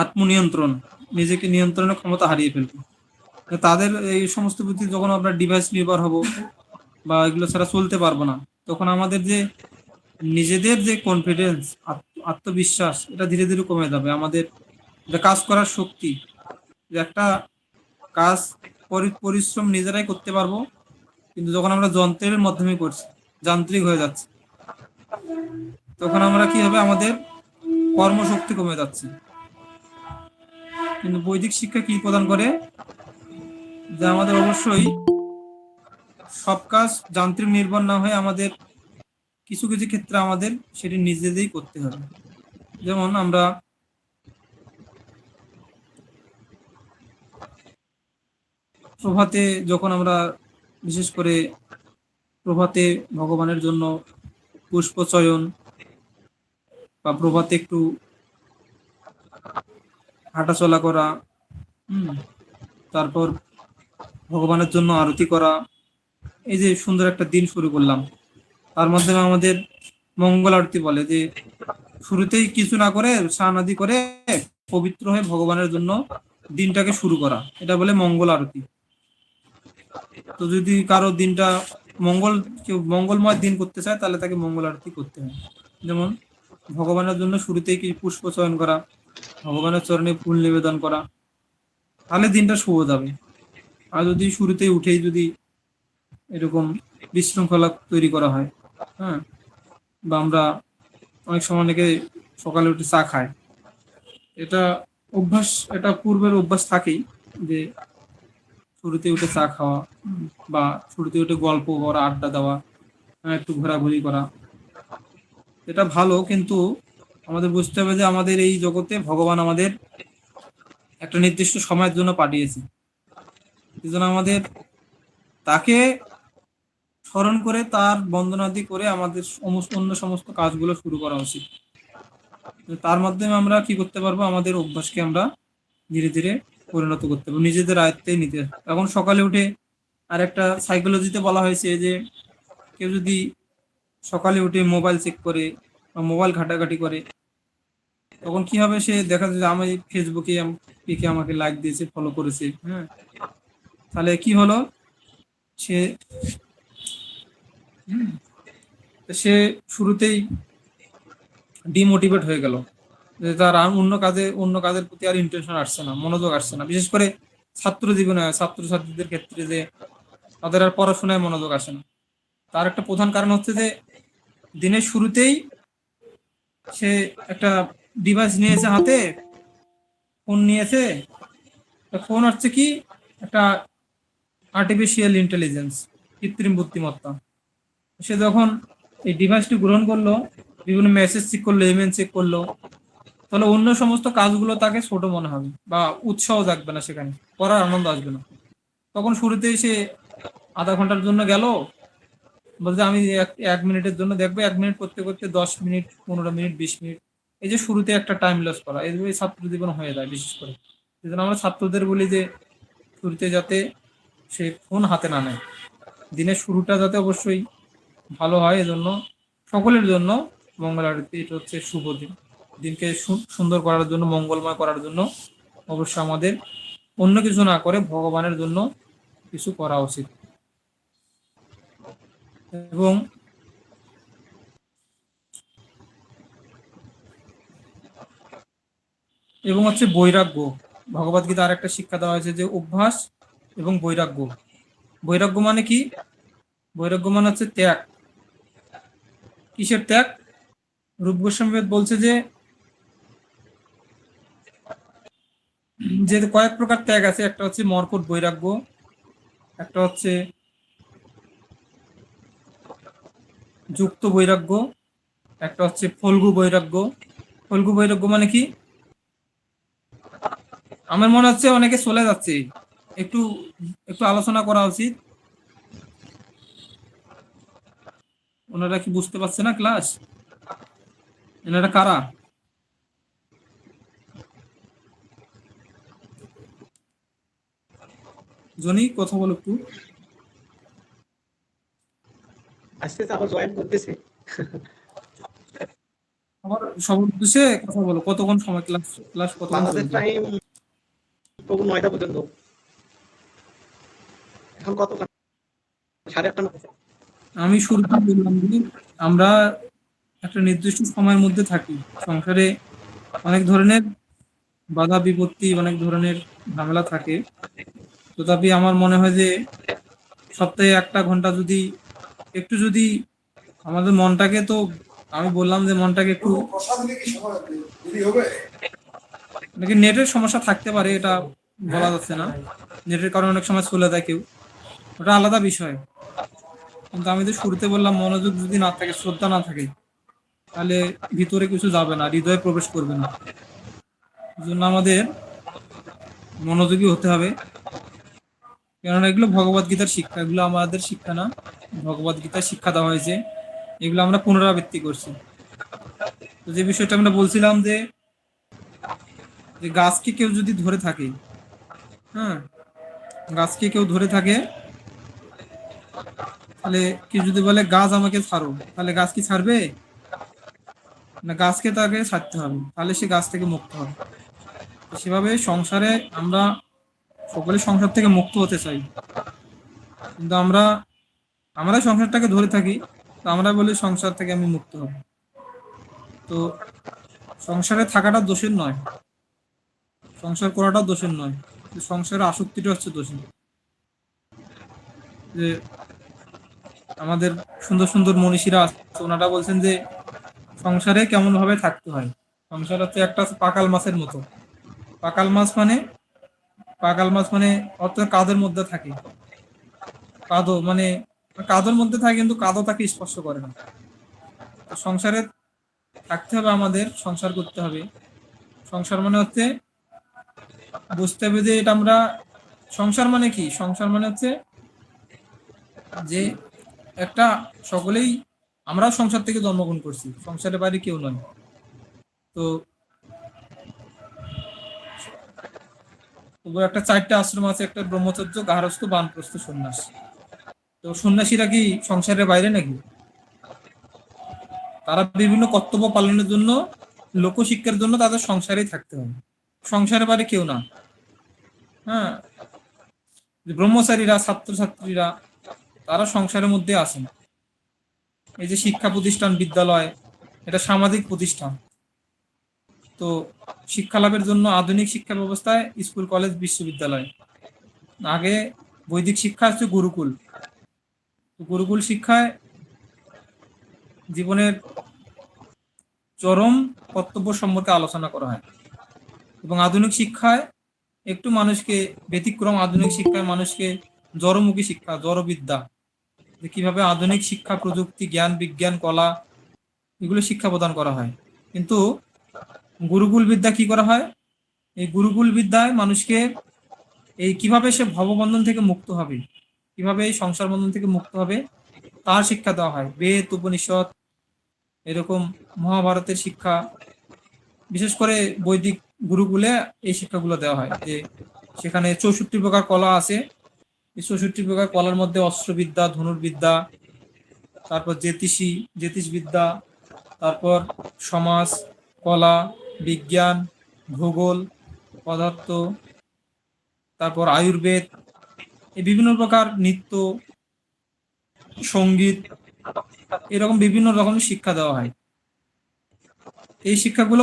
আত্মনিয়ন্ত্রণ, নিজেকে নিয়ন্ত্রণের ক্ষমতা হারিয়ে ফেলবো। তাদের এই সমস্ত প্রতি যখন আমরা ডিভাইস নির্ভর হব, বা এগুলো ছাড়া চলতে পারবো না, তখন আমাদের যে নিজেদের যে কনফিডেন্স, আত্মবিশ্বাস, এটা ধীরে ধীরে কমে যাবে। আমাদের যে কাজ করার শক্তি, যে একটা কাজ পরিশ্রম নিজেরাই করতে পারবো, কিন্তু যখন আমরা যন্ত্রের মাধ্যমে করছি, যান্ত্রিক হয়ে যাচ্ছে, তখন আমরা কি হবে, আমাদের কর্মশক্তি কমে যাচ্ছে। কিন্তু বৈদিক শিক্ষা কি প্রদান করে, যে আমাদের অবশ্যই সব কাজ যান্ত্রিক নির্ভর না হয়ে আমাদের কিছু কিছু ক্ষেত্রে আমাদের সেটি নিজেদেরই করতে হবে। যেমন আমরা প্রভাতে, যখন আমরা বিশেষ করে প্রভাতে ভগবানের জন্য পুষ্প চয়ন, বা প্রভাতে একটু হাঁটাচলা করা, তারপর ভগবানের জন্য আরতি করা, এই যে সুন্দর একটা দিন শুরু করলাম, তার মাধ্যমে আমাদের মঙ্গল আরতি বলে, যে শুরুতেই কিছু না করে স্নান আদি করে পবিত্র হয়ে ভগবানের জন্য দিনটাকে শুরু করা, এটা বলে মঙ্গল আরতি। তো যদি কারো দিনটা কেউ মঙ্গলময় দিন করতে চায়, তাহলে তাকে মঙ্গল আরতি করতে হয়। যেমন ভগবানের জন্য শুরুতেই কি পুষ্প চয়ন করা, ভগবানের চরণে ফুল নিবেদন করা, তাহলে দিনটা শুভ যাবে। আর যদি শুরুতেই উঠেই যদি এরকম বিশৃঙ্খলা তৈরি করা হয়, হ্যাঁ, বা আমরা অনেক সময় অনেকে সকালে উঠে চা খায়, এটা অভ্যাস, এটা পূর্বের অভ্যাস থাকেই যে শুরুতে উঠে চা খাওয়া, বা শুরুতে উঠে গল্প করা, আড্ডা দেওয়া, একটু ঘোরাঘুরি করা। এটা ভালো, কিন্তু আমাদের বুঝতে হবে যে আমাদের এই জগতে ভগবান আমাদের একটা নির্দিষ্ট সময়ের জন্য পাঠিয়েছে। এই জন্য আমাদের তাকে স্মরণ করে তার বন্দনাদি করে আমাদের অন্য সমস্ত কাজগুলো শুরু করা উচিত। তার মাধ্যমে আমরা কি করতে পারবো, আমাদের অভ্যাসকে আমরা ধীরে ধীরে পরিণত করতে পারবো, নিজেদের আয়ত্তে নিতে। এখন সকালে উঠে, আর একটা সাইকোলজিতে বলা হয়েছে যে কেউ যদি সকালে উঠে মোবাইল চেক করে বা মোবাইল ঘাটাঘাটি করে, তখন কি হবে, সে দেখা যায় যে আমি ফেসবুকে কে আমাকে লাইক দিয়েছে, ফলো করেছে, হ্যাঁ, তাহলে কি হলো, সে হুম, সে শুরুতেই ডিমোটিভেট হয়ে গেল, যে তার আর অন্য কাজের প্রতি আর ইন্টেনশন আসছে না, মনোযোগ আসছে না। বিশেষ করে ছাত্র জীবনে, ছাত্রছাত্রীদের ক্ষেত্রে যে তাদের আর পড়াশোনায় মনোযোগ আসে না, তার একটা প্রধান কারণ হচ্ছে যে দিনের শুরুতেই সে একটা ডিভাইস নিয়েছে হাতে, ফোন নিয়েছে। ফোন হচ্ছে কি, একটা আর্টিফিশিয়াল ইন্টেলিজেন্স, কৃত্রিম বুদ্ধিমত্তা। সে যখন এই ডিভাইসটি গ্রহণ করলো, বিভিন্ন মেসেজ চেক করলো, ইমেল চেক করলো, তাহলে অন্য সমস্ত কাজগুলো তাকে ছোট মনে হবে, বা উৎসাহ জাগবে না, সেখানে পড়ার আনন্দ আসবে না। তখন শুরুতেই সে আধা ঘন্টার জন্য গেল, বলছে আমি এক মিনিটের জন্য দেখবো, 1 মিনিট করতে করতে 10 মিনিট, 15 মিনিট, 20 মিনিট, এই যে শুরুতে একটা টাইম লস করা, এইভাবে ছাত্র জীবন হয়ে যায় বিশেষ করে। এই জন্য আমরা ছাত্রদের বলি যে শুরুতে যাতে সে ফোন হাতে না নেয়, দিনের শুরুটা যাতে অবশ্যই ভালো হয়, এজন্য সকলের জন্য মঙ্গল আরতি, এটা হচ্ছে শুভ দিন। দিনকে সুন্দর করার জন্য, মঙ্গলময় করার জন্য অবশ্যই আমাদের অন্য কিছু না করে ভগবানের জন্য কিছু করা উচিত। এবং এবং হচ্ছে বৈরাগ্য, ভগবদ গীতা আর একটা শিক্ষা দেওয়া হয়েছে যে অভ্যাস এবং বৈরাগ্য। বৈরাগ্য মানে কি? বৈরাগ্য মানে হচ্ছে ত্যাগ। কিসের ত্যাগ? রূপ গোস্বামী বলছে যে যে কয়েক প্রকার ত্যাগ আছে, একটা হচ্ছে মর্কট বৈরাগ্য, একটা হচ্ছে যুক্ত বৈরাগ্য, একটা হচ্ছে ফল্গু বৈরাগ্য। ফল্গু বৈরাগ্য মানে কি? আমার মনে হচ্ছে অনেকে চলে যাচ্ছে, একটু একটু আলোচনা করা উচিত। ওনারা কি বুঝতে পারছে না ক্লাস? এনারা কারা? জনি কথা বলো একটু। আজকে আবার জয়েন করতেছে। আমার সব উদ্দেশ্যে কথা বলো, কতক্ষণ সময়, ক্লাস ক্লাস কতক্ষণ বাংলাদেশ চলবে? টাইম প্রভু 9টা পর্যন্ত। এখন কত? 8:30। আমি শুরুতে বললাম যে আমরা একটা নির্দিষ্ট সময়ের মধ্যে থাকি। সংসারে অনেক ধরনের বাধা বিপত্তি, অনেক ধরনের ঝামেলা থাকে। তথাপি আমার মনে হয় যে সপ্তাহে 1 ঘন্টা যদি আমাদের মনটাকে, তো আমি বললাম যে মনটাকে একটু, নাকি নেটের সমস্যা থাকতে পারে, এটা বলা যাচ্ছে না। নেটের কারণে অনেক সময় চলে যায় কেউ, ওটা আলাদা বিষয়। কিন্তু আমি তো শুরুতে বললাম, মনোযোগ যদি না থাকে, শ্রদ্ধা না থাকে, তাহলে ভিতরে কিছু যাবে না, হৃদয়ে প্রবেশ করবে না। এই জন্য আমাদের মনোযোগী হতে হবে, কেননা এগুলো ভগবদ গীতার শিক্ষা, এগুলো আমাদের শিক্ষা না, ভগবদ গীতার শিক্ষা দেওয়া হয়েছে, এগুলো আমরা পুনরাবৃত্তি করছি। তো যে বিষয়টা আমরা বলছিলাম যে যে গাছকে কেউ যদি ধরে থাকে, হ্যাঁ, গাছকে কেউ ধরে থাকে, তাহলে কেউ যদি বলে গাছ আমাকে ছাড়ো, তাহলে গাছ কি ছাড়বে? না, গাছকে তাকে ছাড়তে হবে, তাহলে সে গাছ থেকে মুক্ত হবে। তো সেভাবে সংসারে আমরা সকলে সংসার থেকে মুক্ত হতে চাই, কিন্তু আমরা সংসারটাকে ধরে থাকি। তো আমরা বলি সংসার থেকে আমি মুক্ত হব। তো সংসারে থাকাটা দোষের নয়, সংসার করাটা দোষের নয়, সংসারের আসক্তিটা হচ্ছে দোষের। যে আমাদের সুন্দর সুন্দর মনীষীরা আছে, ওনারা বলছেন যে সংসারে কেমন ভাবে থাকতে হয়, সংসার হচ্ছে একটা হচ্ছে পাকাল মাছের মতো। পাকাল মাছ মানে অর্থ কাদের মধ্যে থাকে, কাদো মানে কাদোর মধ্যে থাকে কিন্তু কাদো তাকে স্পর্শ করে না। তো সংসারে থাকতে হবে, আমাদের সংসার করতে হবে। সংসার মানে হচ্ছে বুঝতে হবে যে এটা আমরা, সংসার মানে কি, সংসার মানে হচ্ছে যে একটা, সকলেই আমরা সংসার থেকে জন্মগ্রহণ করছি, সংসারের বাইরে কেউ নয়। তো তবু একটা 4টা আশ্রম আছে, একটা ব্রহ্মচর্য, গার্হস্থ, বানপ্রস্থ, সন্ন্যাস। তো সন্ন্যাসীরা কি সংসারের বাইরে নাকি? তারা বিভিন্ন কর্তব্য পালনের জন্য, লোকশিক্ষার জন্য তাদের সংসারেই থাকতে হবে, সংসারের বাইরে কেউ না। হ্যাঁ, যে ব্রহ্মচারীরা, ছাত্রছাত্রীরা, তারা সংসারের মধ্যে আসেন। এই যে শিক্ষা প্রতিষ্ঠান, বিদ্যালয়, এটা সামাজিক প্রতিষ্ঠান। তো শিক্ষা লাভের জন্য আধুনিক শিক্ষা ব্যবস্থায় স্কুল, কলেজ, বিশ্ববিদ্যালয়। আগে বৈদিক শিক্ষা হচ্ছে গুরুকুল। গুরুকুল শিক্ষায় জীবনের চরম কর্তব্য সম্পর্কে আলোচনা করা হয়, এবং আধুনিক শিক্ষায় একটু মানুষকে ব্যতিক্রম, আধুনিক শিক্ষায় মানুষকে জড়মুখী শিক্ষা, জড়বিদ্যা, যে কিভাবে আধুনিক শিক্ষা, প্রযুক্তি, জ্ঞান, বিজ্ঞান, কলা, এগুলো শিক্ষা প্রদান করা হয়। কিন্তু গুরুকুল বিদ্যা কি করা হয়? এই গুরুকুল বিদ্যায় মানুষকে এই কিভাবে সে ভববন্ধন থেকে মুক্ত হবে, কিভাবে এই সংসার বন্ধন থেকে মুক্ত হবে, তার শিক্ষা দেওয়া হয়। বেদ, উপনিষদ, এরকম মহাভারতের শিক্ষা, বিশেষ করে বৈদিক গুরুকুলে এই শিক্ষাগুলো দেওয়া হয়। যে সেখানে 64 প্রকার কলা আছে। এই 64 প্রকার কলার মধ্যে অস্ত্রবিদ্যা, ধনুর্বিদ্যা, তারপর জ্যোতিষ বিদ্যা, তারপর সমাজ, কলা, বিজ্ঞান, ভূগোল, পদার্থ, তারপর আয়ুর্বেদ, এই বিভিন্ন প্রকার নৃত্য, সঙ্গীত, এরকম বিভিন্ন রকমের শিক্ষা দেওয়া হয়। এই শিক্ষাগুলো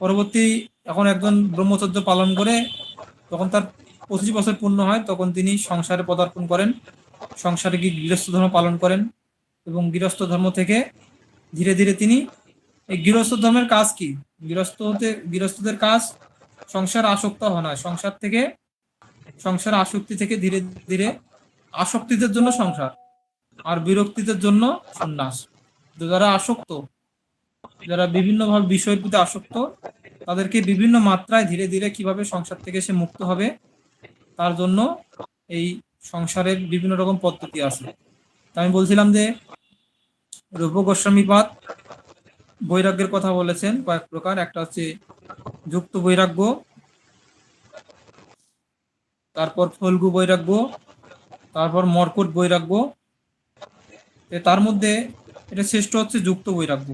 পরবর্তী এখন একজন ব্রহ্মচর্য পালন করে, তখন তার 25 বছর পূর্ণ হয়, তখন তিনি সংসারে পদার্পণ করেন, সংসারে গিয়ে গৃহস্থ ধর্ম পালন করেন, এবং গৃহস্থ ধর্ম থেকে ধীরে ধীরে তিনি, এই গৃহস্থ ধর্মের কাজ কি, গৃহস্থদের কাজ সংসার আসক্ত হওয়া নয়, সংসার আসক্তি থেকে ধীরে ধীরে, আসক্তিদের জন্য সংসার আর বিরক্তিদের জন্য সন্ন্যাস। তো যারা আসক্ত, যারা বিভিন্নভাবে বিষয়ের প্রতি আসক্ত, তাদেরকে বিভিন্ন মাত্রায় ধীরে ধীরে কিভাবে সংসার থেকে সে মুক্ত হবে, তার জন্য এই সংসারের বিভিন্ন রকম পদ্ধতি আছে। আমি বলছিলাম যে রূপ গোস্বামীপাদ বৈরাগ্যের কথা বলেছেন কয়েক প্রকার। একটা হচ্ছে যুক্ত বৈরাগ্য, তারপর ফল্গু বৈরাগ্য, তারপর মর্কট বৈরাগ্য। তার মধ্যে এটা শ্রেষ্ঠ হচ্ছে যুক্ত বৈরাগ্য।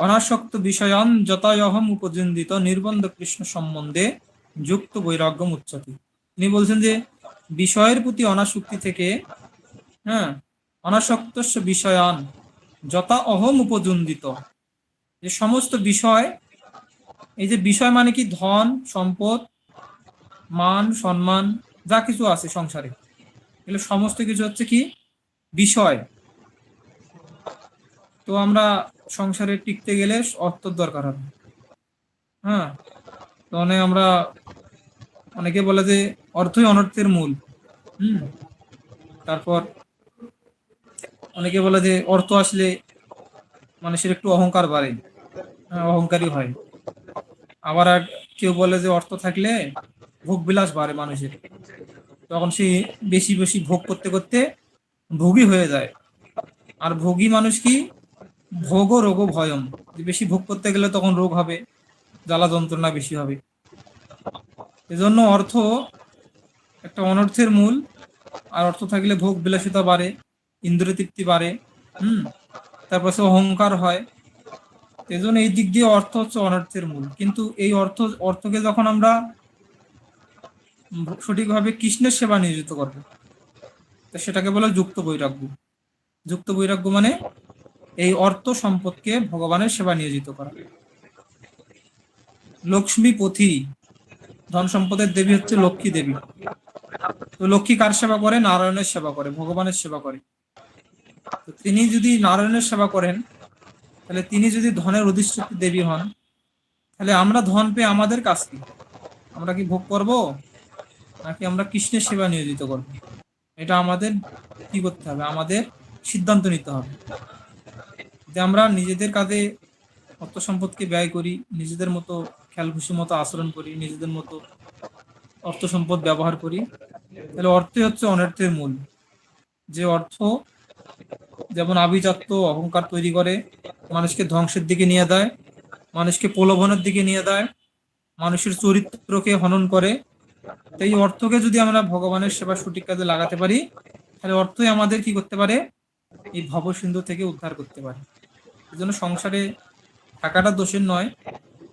অনাসক্ত বিষয়ান যথায়হম উপজন্দিত নির্বন্ধ কৃষ্ণ সম্বন্ধে যুক্ত বৈরাগ্য উচ্চতে। তিনি বলছেন যে বিষয়ের প্রতি অনাসক্তি থেকে, হ্যাঁ, অনাসক্ত বিষয়ান যথা অহম উপজন্দিত, যে সমস্ত বিষয়, এই যে বিষয় মানে কি, ধন সম্পদ, মান সম্মান, যা কিছু আছে সংসারে, এগুলো সমস্ত কিছু হচ্ছে কি বিষয়। তো আমরা সংসারে টিকতে গেলে অর্থের দরকার হবে। হ্যাঁ, তো অনেকে বলে যে অর্থই অনর্থের মূল। তারপর অনেকে বলে যে অর্থ আসলে মানুষের একটু অহংকার বাড়ে, অহংকারী হয়। আবার কেউ বলে যে অর্থ থাকলে ভোগ বিলাস বাড়ে মানুষের, তখন সে বেশি বেশি ভোগ করতে করতে ভোগী হয়ে যায়। আর ভোগী মানুষ কি, ভোগ রোগ ভয়ম, বেশি ভোগ করতে গেলে তখন রোগ হবে, জ্বালা যন্ত্রণা বেশি হবে। এজন্য অর্থ একটা অনর্থের মূল। আর অর্থ থাকলে ভোগ বিলাসিতা বাড়ে, ইন্দ্রিয় তৃপ্তি বাড়ে, তারপর সে অহংকার হয়। এজন্য এই দিক দিয়ে অর্থ হচ্ছে অনর্থের মূল। কিন্তু এই অর্থকে যখন আমরা সঠিকভাবে কৃষ্ণের সেবা নিয়োজিত করবো, তো সেটাকে বলে যুক্ত বৈরাগ্য। যুক্ত বৈরাগ্য মানে এই অর্থ সম্পদকে ভগবানের সেবা নিয়োজিত করা। লক্ষ্মী পথি, ধন সম্পদের দেবী হচ্ছে লক্ষ্মী দেবী। তো লক্ষ্মী কার সেবা করে? নারায়ণের সেবা করে, ভগবানের সেবা করে। তো তিনি যদি নারায়ণের সেবা করেন, তাহলে তিনি যদি ধনের অধিষ্ঠাত্রী দেবী হন, তাহলে আমরা ধন পেয়ে আমাদের কাজ কি? আমরা কি ভোগ করব, নাকি আমরা কৃষ্ণের সেবা নিয়োজিত করব? এটা আমাদের কি করতে হবে, আমাদের সিদ্ধান্ত নিতে হবে। যে আমরা নিজেদের কাজে অর্থ সম্পদকে ব্যয় করি, নিজেদের মতো খেয়াল খুশি মতো আচরণ করি, নিজেদের মতো অর্থ সম্পদ ব্যবহার করি, তাহলে অর্থই হচ্ছে অনর্থের মূল। যে অর্থ যেমন আভিজাত্য অহংকার তৈরি করে, মানুষকে ধ্বংসের দিকে নিয়ে দেয়, মানুষকে প্রলোভনের দিকে নিয়ে দেয়, মানুষের চরিত্রকে হনন করে। তো এই অর্থকে যদি আমরা ভগবানের সেবা সঠিক কাজে লাগাতে পারি, তাহলে অর্থই আমাদের কি করতে পারে, এই ভবসিন্ধু থেকে উদ্ধার করতে পারে। এই জন্য সংসারে থাকাটা দোষের নয়,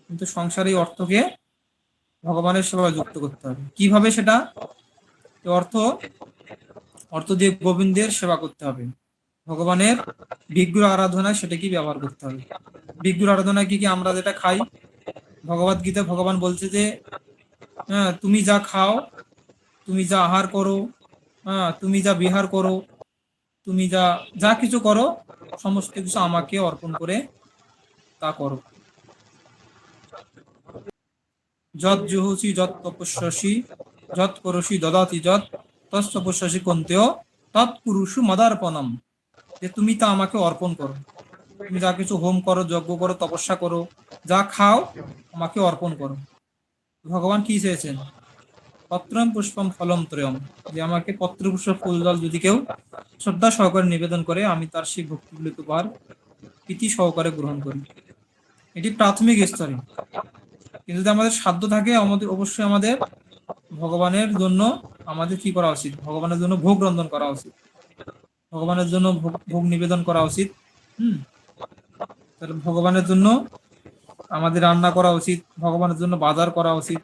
কিন্তু সংসারে এই অর্থকে ভগবানের সেবা যুক্ত করতে হবে। কিভাবে সেটা? এই অর্থ দিয়ে গোবিন্দের সেবা করতে হবে, ভগবানের বিগ্রহ আরাধনায় সেটা কি ব্যবহার করতে হবে। বিগ্রহ আরাধনায় কি কি আমরা যেটা খাই, ভগবদ গীতা ভগবান বলছে যে হ্যাঁ, তুমি যা খাও, তুমি যা আহার করো, হ্যাঁ, তুমি যা বিহার করো, তুমি যা যা কিছু করো, সমস্ত কিছু আমাকে অর্পণ করে তা করো। যৎ জুহসি যৎ তপস্যসি যৎ করসি দদাতি যৎ তৎ তপস্যসি কন্তেয় তৎ কুরুষু মদার্পণম। যে তুমি তা আমাকে অর্পণ করো, তুমি যা কিছু হোম করো, যজ্ঞ করো, তপস্যা করো, যা খাও, আমাকে অর্পণ করো। ভগবান কি চেয়েছেন? পত্রম পুষ্পম ফলম ত্রয়ম, যে আমাকে পত্র পুষ্প ফুল জল যদি কেউ শ্রদ্ধা সহকারে নিবেদন করে, আমি তার সেই ভক্তিগুলিকে উপহার প্রীতি সহকারে গ্রহণ করি। এটি প্রাথমিক স্তরে। কিন্তু যদি আমাদের সাধ্য থাকে, আমাদের অবশ্যই আমাদের ভগবানের জন্য আমাদের কি করা উচিত, ভগবানের জন্য ভোগ রন্ধন করা উচিত, ভগবানের জন্য ভোগ নিবেদন করা উচিত। তাহলে ভগবানের জন্য আমাদের রান্না করা উচিত, ভগবানের জন্য বাজার করা উচিত।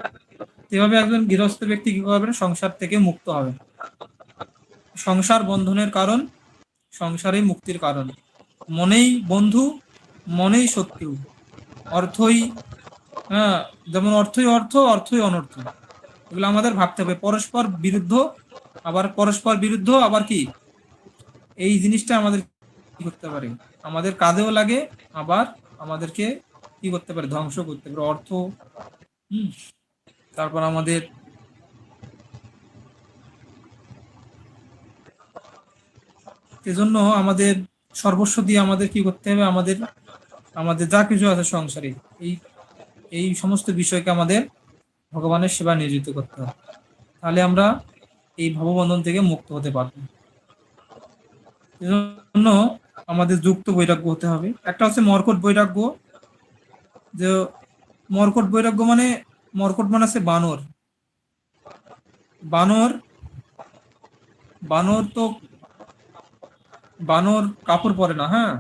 এভাবে একজন গৃহস্থ ব্যক্তি কি করবেন, সংসার থেকে মুক্ত হবে। সংসার বন্ধনের কারণ, সংসারেই মুক্তির কারণ। মনেই বন্ধু, মনেই শত্রু। অর্থই হ্যাঁ, যেমন অর্থই অর্থ, অর্থই অনর্থ। এগুলো আমাদের ভাবতে হবে। পরস্পর বিরুদ্ধ, আবার কি এই জিনিসটা আমাদের কি করতে পারে, আমাদের কাজেও লাগে, আবার আমাদেরকে কি করতে পারে, ধ্বংস করতে পারে। অর্থ তারপর আমাদের এজন্য আমাদের সর্বস্ব দিয়ে আমাদের কি করতে হবে, আমাদের যা কিছু আছে সংসারে, এই এই সমস্ত বিষয়কে আমাদের ভগবানের সেবা নিয়োজিত করতে হবে। তাহলে আমরা এই ভববন্ধন থেকে মুক্ত হতে পারবো। এজন্য আমাদের যুক্ত বৈরাগ্য হতে হবে। একটা হচ্ছে মর্কট বৈরাগ্য। যে মর্কট বৈরাগ্য মানে, মর্কট মানে আছে বানর। বানর বানর তো বানর কাপড় পরে না। হ্যাঁ,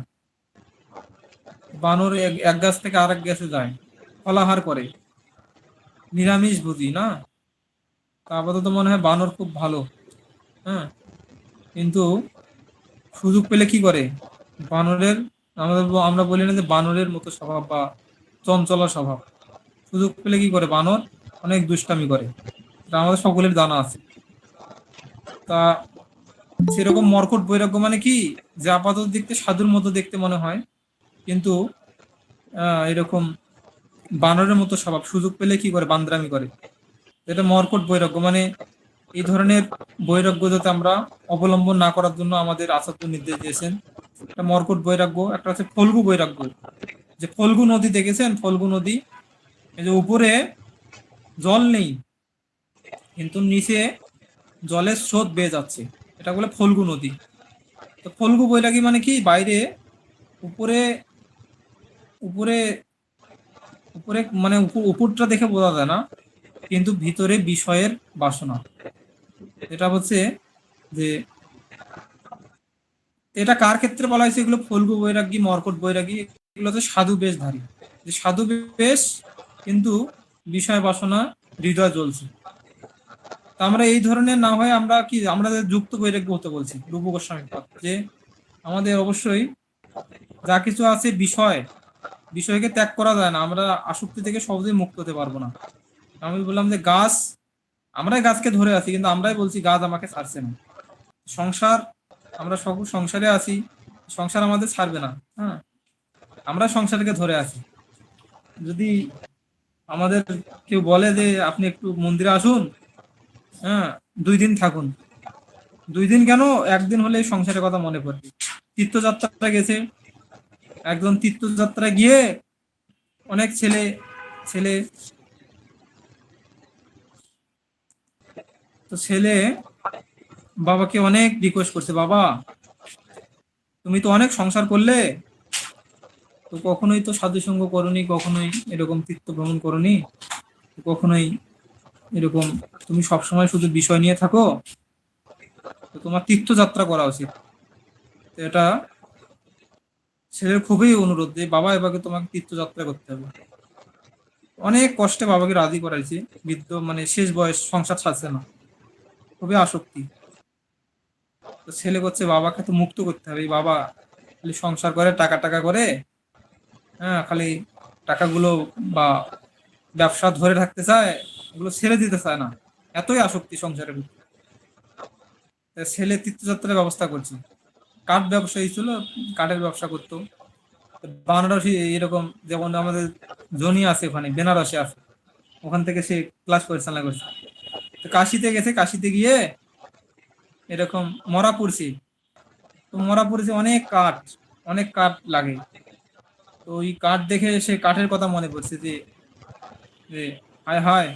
বানর এক গাছ থেকে আরেক গাছে যায়, ফলাহার করে, নিরামিষ ভোজী না। তা আপাতত মনে হয় বানর খুব ভালো। হ্যাঁ, কিন্তু সুযোগ পেলে কি করে, বানরের আমরা বলি না যে বানরের মতো স্বভাব বা চঞ্চলা স্বভাব। সুযোগ পেলে কি করে, বানর অনেক দুষ্টামি করে, এটা আমাদের সকলের জানা আছে। তা সেরকম মর্কট বৈরাগ্য মানে কি, যে আপাতত দেখতে সাধুর মতো দেখতে মনে হয়, কিন্তু এরকম বানরের মতো স্বভাব, সুযোগ পেলে কি করে, বান্দরামি করে। এটা মর্কট বৈরাগ্য। মানে এই ধরনের বৈরাগ্য যাতে আমরা অবলম্বন না করার জন্য আমাদের আচার্য নির্দেশ দিয়েছেন। একটা মর্কট বৈরাগ্য। একটা হচ্ছে ফল্গু বৈরাগ্য। যে ফল্গু নদী দেখেছেন, ফল্গু নদী, এই যে উপরে জল নেই কিন্তু নিচে জলের স্রোত বেয়ে যাচ্ছে, এটা বলে ফল্গু নদী। তো ফল্গু বৈরাগী মানে কি, বাইরে উপরে উপরে উপরে মানে উপরটা দেখে বোঝা যায় না, কিন্তু ভিতরে বিষয়ের বাসনা। এটা হচ্ছে যে এটা কার ক্ষেত্রে বলা হয়েছে, এগুলো ফল্গু বৈরাগী, মর্কট বৈরাগী, এগুলো হচ্ছে সাধু বেশধারী। যে সাধু বেশ কিন্তু বিষয় বাসনা হৃদয় জ্বলছে। তা আমরা এই ধরনের না হয় আমরা কি, আমরা যুক্ত বৈরাগ্য হতে বলছি রূপ গোস্বামী পাদ, যে আমাদের অবশ্যই যা কিছু আছে বিষয়কে ত্যাগ করা যায় না। আমরা আসক্তি থেকে সহজেই মুক্ত হতে পারবো না। আমি বললাম যে গাছ, আমরাই গাছকে ধরে আছি, কিন্তু আমরাই বলছি গাছ আমাকে ছাড়ছে না। সংসার, আমরা সকল সংসারে আছি, সংসার আমাদের ছাড়বে না। হ্যাঁ, আমরা সংসারকে ধরে আছি। যদি আমাদের কেউ বলে যে আপনি একটু মন্দিরে আসুন, হ্যাঁ, 2 দিন থাকুন, 2 দিন কেন, একদিন হলে এই সংসারের কথা মনে পড়বে। তীর্থযাত্রা গেছে, একজন তীর্থযাত্রা গিয়ে অনেক ছেলে ছেলে তো ছেলে বাবাকে অনেক রিকোয়েস্ট করছে, বাবা তুমি তো অনেক সংসার করলে, তো কখনোই তো সাধু সঙ্গ করনি, কখনোই এরকম তীর্থ ভ্রমণ করনি, কখনোই এরকম, তুমি সবসময় শুধু বিষয় নিয়ে থাকো, তো তোমার তীর্থযাত্রা করা উচিত। তো এটা ছেলের খুবই অনুরোধ যে বাবা এবারে তোমাকে তীর্থযাত্রা করতে হবে। অনেক কষ্টে বাবাকে রাজি করাইছে, বৃদ্ধ মানে শেষ বয়স, সংসার ছাড়ছে না, খুবই আসক্তি। তো ছেলে করছে বাবাকে তো মুক্ত করতে হবে, এই বাবা খালি সংসার করে, টাকা টাকা করে, হ্যাঁ, খালি টাকাগুলো বা ব্যবসা ধরে রাখতে চায়, এগুলো ছেড়ে দিতে চায় না, এতই আসক্তি সংসারের ভিতরে। তা ছেলে তীর্থযাত্রার ব্যবস্থা করছে, কাঠ ব্যবসায়ী ছিল, কাঠের ব্যবসা করতো। বানারসি এরকম, যেমন আমাদের জনি আছে ওখানে, বেনারসে আছে, ওখান থেকে সে ক্লাস পরিচালনা করছে। তো কাশিতে গেছে, কাশিতে গিয়ে এরকম মরা পড়ছে, তো মরা পড়েছে, অনেক কাঠ লাগে। তো ওই কাঠ দেখে সে কাঠের কথা মনে পড়ছে যে যে হায় হায়,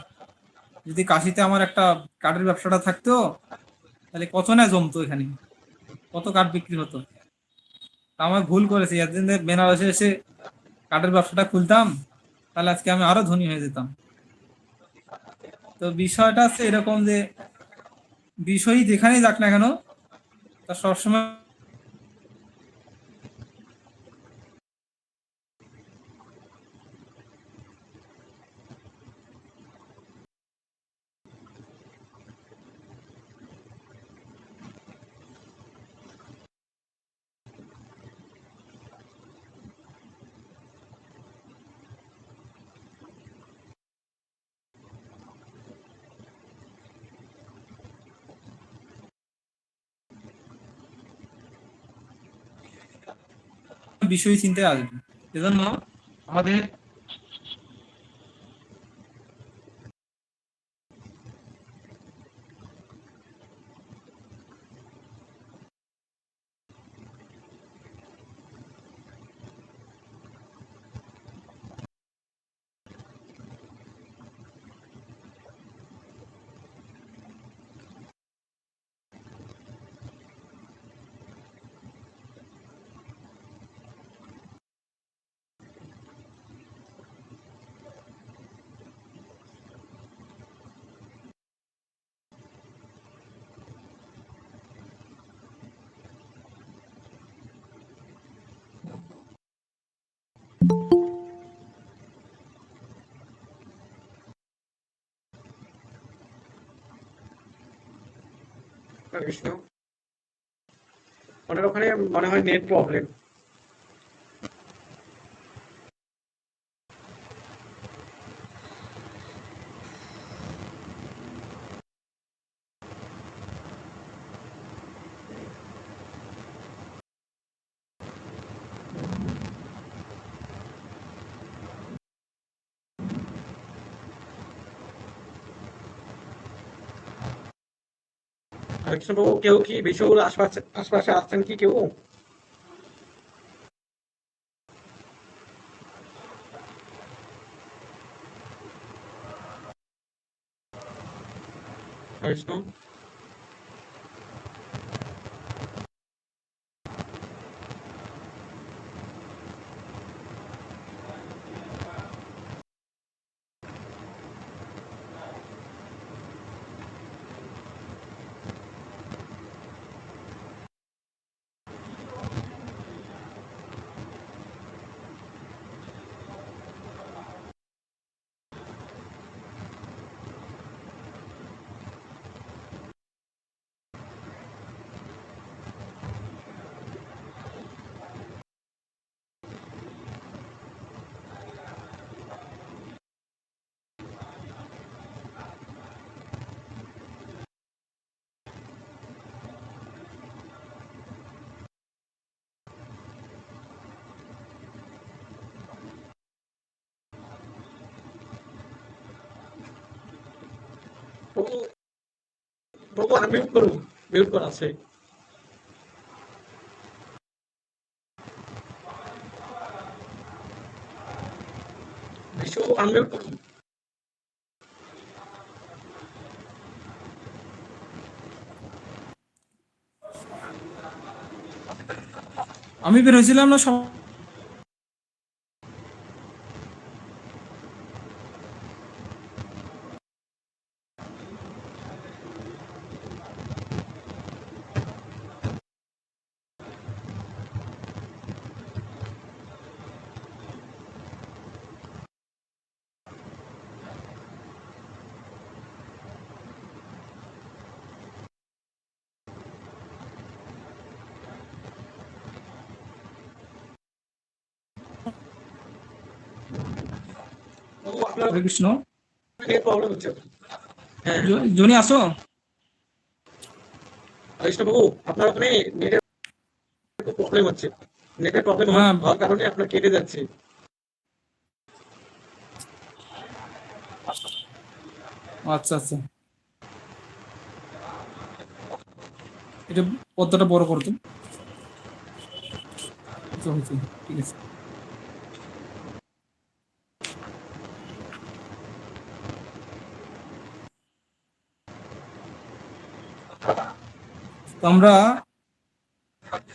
যদি কাশিতে আমার একটা কাঠের ব্যবসাটা থাকতো, তাহলে কত না জমতো, এখানে কত কাঠ বিক্রি হতো। তা আমার ভুল করেছি, একদিন বেনারসে এসে কাঠের ব্যবসাটা খুলতাম, তাহলে আজকে আমি আরো ধনী হয়ে যেতাম। তো বিষয়টা হচ্ছে এরকম যে বিষয় যেখানেই যাক না কেন, তা সবসময় বিষয় চিন্তায় আসবে। এজন্য আমাদের কৃষ্ণ, ওনার ওখানে মনে হয় নেট প্রবলেম। কৃষ্ণবাবু, কেউ কি বিষয়গুলো আশপাশে আশপাশে আসছেন কি কেউ? কৃষ্ণ, প্রভু প্রভু আনমিউট করুন, মিউট করা আছে। বিশু আনমিউট করুন। আমি বের হয়েছিলাম না সব। প্রভু আপনার হরে কৃষ্ণ। নেট প্রবলেম হচ্ছে। হ্যাঁ, জনি আসো। কৃষ্ণ প্রভু আপনার ওখানে নেটের প্রবলেম হচ্ছে। নেটের প্রবলেম হ্যাঁ, হওয়ার কারণে আপনার কেটে যাচ্ছে। আচ্ছা আচ্ছা, এটা পর্দাটা বড় করতো। আচ্ছা, হয়েছে, ঠিক আছে। তো আমরা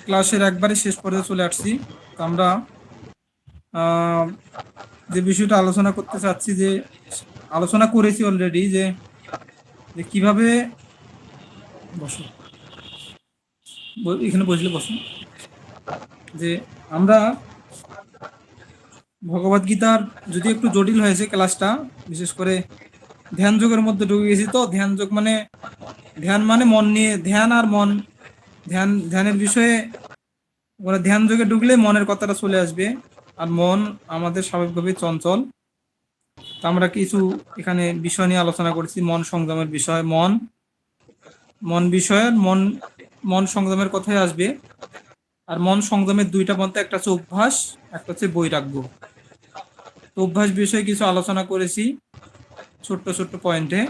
ক্লাসের একবারে শেষ পর্যায়ে চলে আসছি। তো আমরা আহ, যে বিষয়টা আলোচনা করতে চাচ্ছি, যে আলোচনা করেছি অলরেডি, যে যে কিভাবে বসো, এখানে বসলে বসো, যে আমরা ভগবদ গীতার, যদি একটু জটিল হয়েছে ক্লাসটা, বিশেষ করে ধ্যান যোগের মধ্যে ঢুকে গেছি। তো ধ্যান যোগ মানে, ধ্যান মানে মন নিয়ে, ধ্যান আর মন, ধ্যানের বিষয়ে, ওরা ধ্যান যোগে ঢুকলে মনের কথাটা চলে আসবে। আর মন আমাদের স্বাভাবিকভাবে চঞ্চল। তা আমরা কিছু এখানে বিষয় নিয়ে আলোচনা করছি, মন সংযমের বিষয়, মন মন বিষয়ের মন মন সংযমের কথাই আসবে। আর মন সংযমের দুইটা পন্থা, একটা হচ্ছে অভ্যাস, একটা হচ্ছে বৈরাগ্য। তো অভ্যাস বিষয়ে কিছু আলোচনা করেছি ছোট্ট ছোট্ট পয়েন্টে,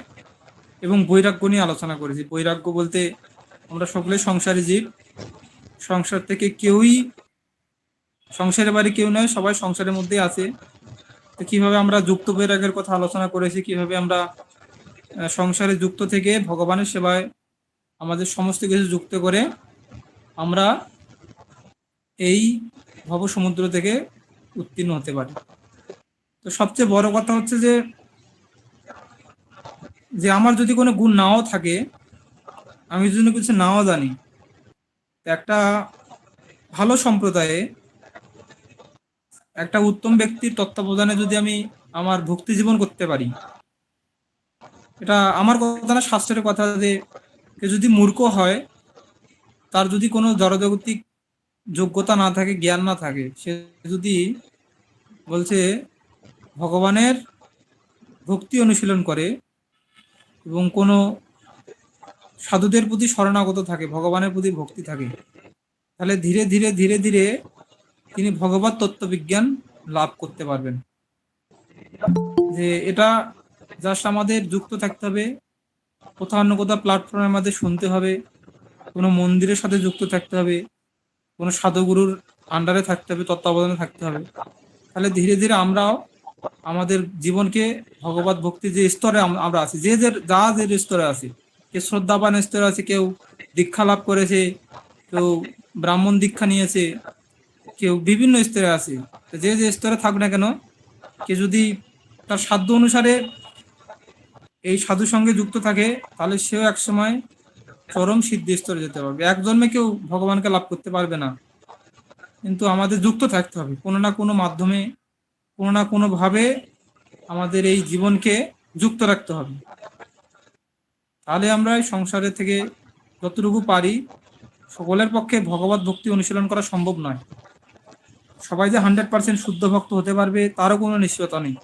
এবং বৈরাগ্য নিয়ে আলোচনা করেছি। বৈরাগ্য বলতে আমরা সকলে সংসারী জীব, সংসার থেকে কেউই, সংসারের বাড়ি কেউ নয়, সবাই সংসারের মধ্যেই আছে। তো কিভাবে আমরা যুক্ত বৈরাগ্যের কথা আলোচনা করেছি, কিভাবে আমরা সংসারে যুক্ত থেকে ভগবানের সেবায় আমাদের সমস্ত কিছু যুক্ত করে আমরা এই ভব সমুদ্র থেকে উত্তীর্ণ হতে পারি। তো সবচেয়ে বড় কথা হচ্ছে যে যে আমার যদি কোনো গুণ নাও থাকে, আমি যদি কিছু নাও জানি, তো একটা ভালো সম্প্রদায়ে একটা উত্তম ব্যক্তির তত্ত্বাবধানে যদি আমি আমার ভক্তি জীবন করতে পারি, এটা আমার কথা না, শাস্ত্রের কথা, যে কেউ যদি মূর্খ হয়, তার যদি কোনো জড়জাগতিক যোগ্যতা না থাকে, জ্ঞান না থাকে, সে যদি বলছে ভগবানের ভক্তি অনুশীলন করে এবং কোনো সাধুদের প্রতি শরণাগত থাকে, ভগবানের প্রতি ভক্তি থাকে, তাহলে ধীরে ধীরে ধীরে ধীরে তিনি ভগবত তত্ত্ববিজ্ঞান লাভ করতে পারবেন। যে এটা জাস্ট আমাদের যুক্ত থাকতে হবে, কোথাও না কোথাও প্ল্যাটফর্মের মধ্যে শুনতে হবে, কোনো মন্দিরের সাথে যুক্ত থাকতে হবে, কোনো সাধুগুরুর আন্ডারে থাকতে হবে, তত্ত্বাবধানে থাকতে হবে। তাহলে ধীরে ধীরে আমরাও আমাদের জীবনকে ভগবত ভক্তির যে স্তরে আমরা আছি, যে যে স্তরে আছি, কেউ শ্রদ্ধাবান স্তরে আছে, কেউ দীক্ষা লাভ করেছে, কেউ ব্রাহ্মণ দীক্ষা নিয়েছে, কেউ বিভিন্ন স্তরে আছে। তো যে যে স্তরে থাক না কেন, কে যদি তার সাধ্য অনুসারে এই সাধু সঙ্গে যুক্ত থাকে, তাহলে সেও একসময় চরম সিদ্ধি স্তরে যেতে পারবে। এক জন্মে কেউ ভগবানকে লাভ করতে পারবে না, কিন্তু আমাদের যুক্ত থাকতে হবে কোনো না কোনো মাধ্যমে, কোনো না কোনো ভাবে আমাদের এই জীবনকে যুক্ত রাখতে হবে। তাহলে আমরা এই সংসারের থেকে যতটুকু পারি, সকলের পক্ষে ভগবত ভক্তি অনুশীলন করা সম্ভব নয়। সবাই যে 100% শুদ্ধ ভক্ত হতে পারবে তারও কোনো নিশ্চয়তা নেই।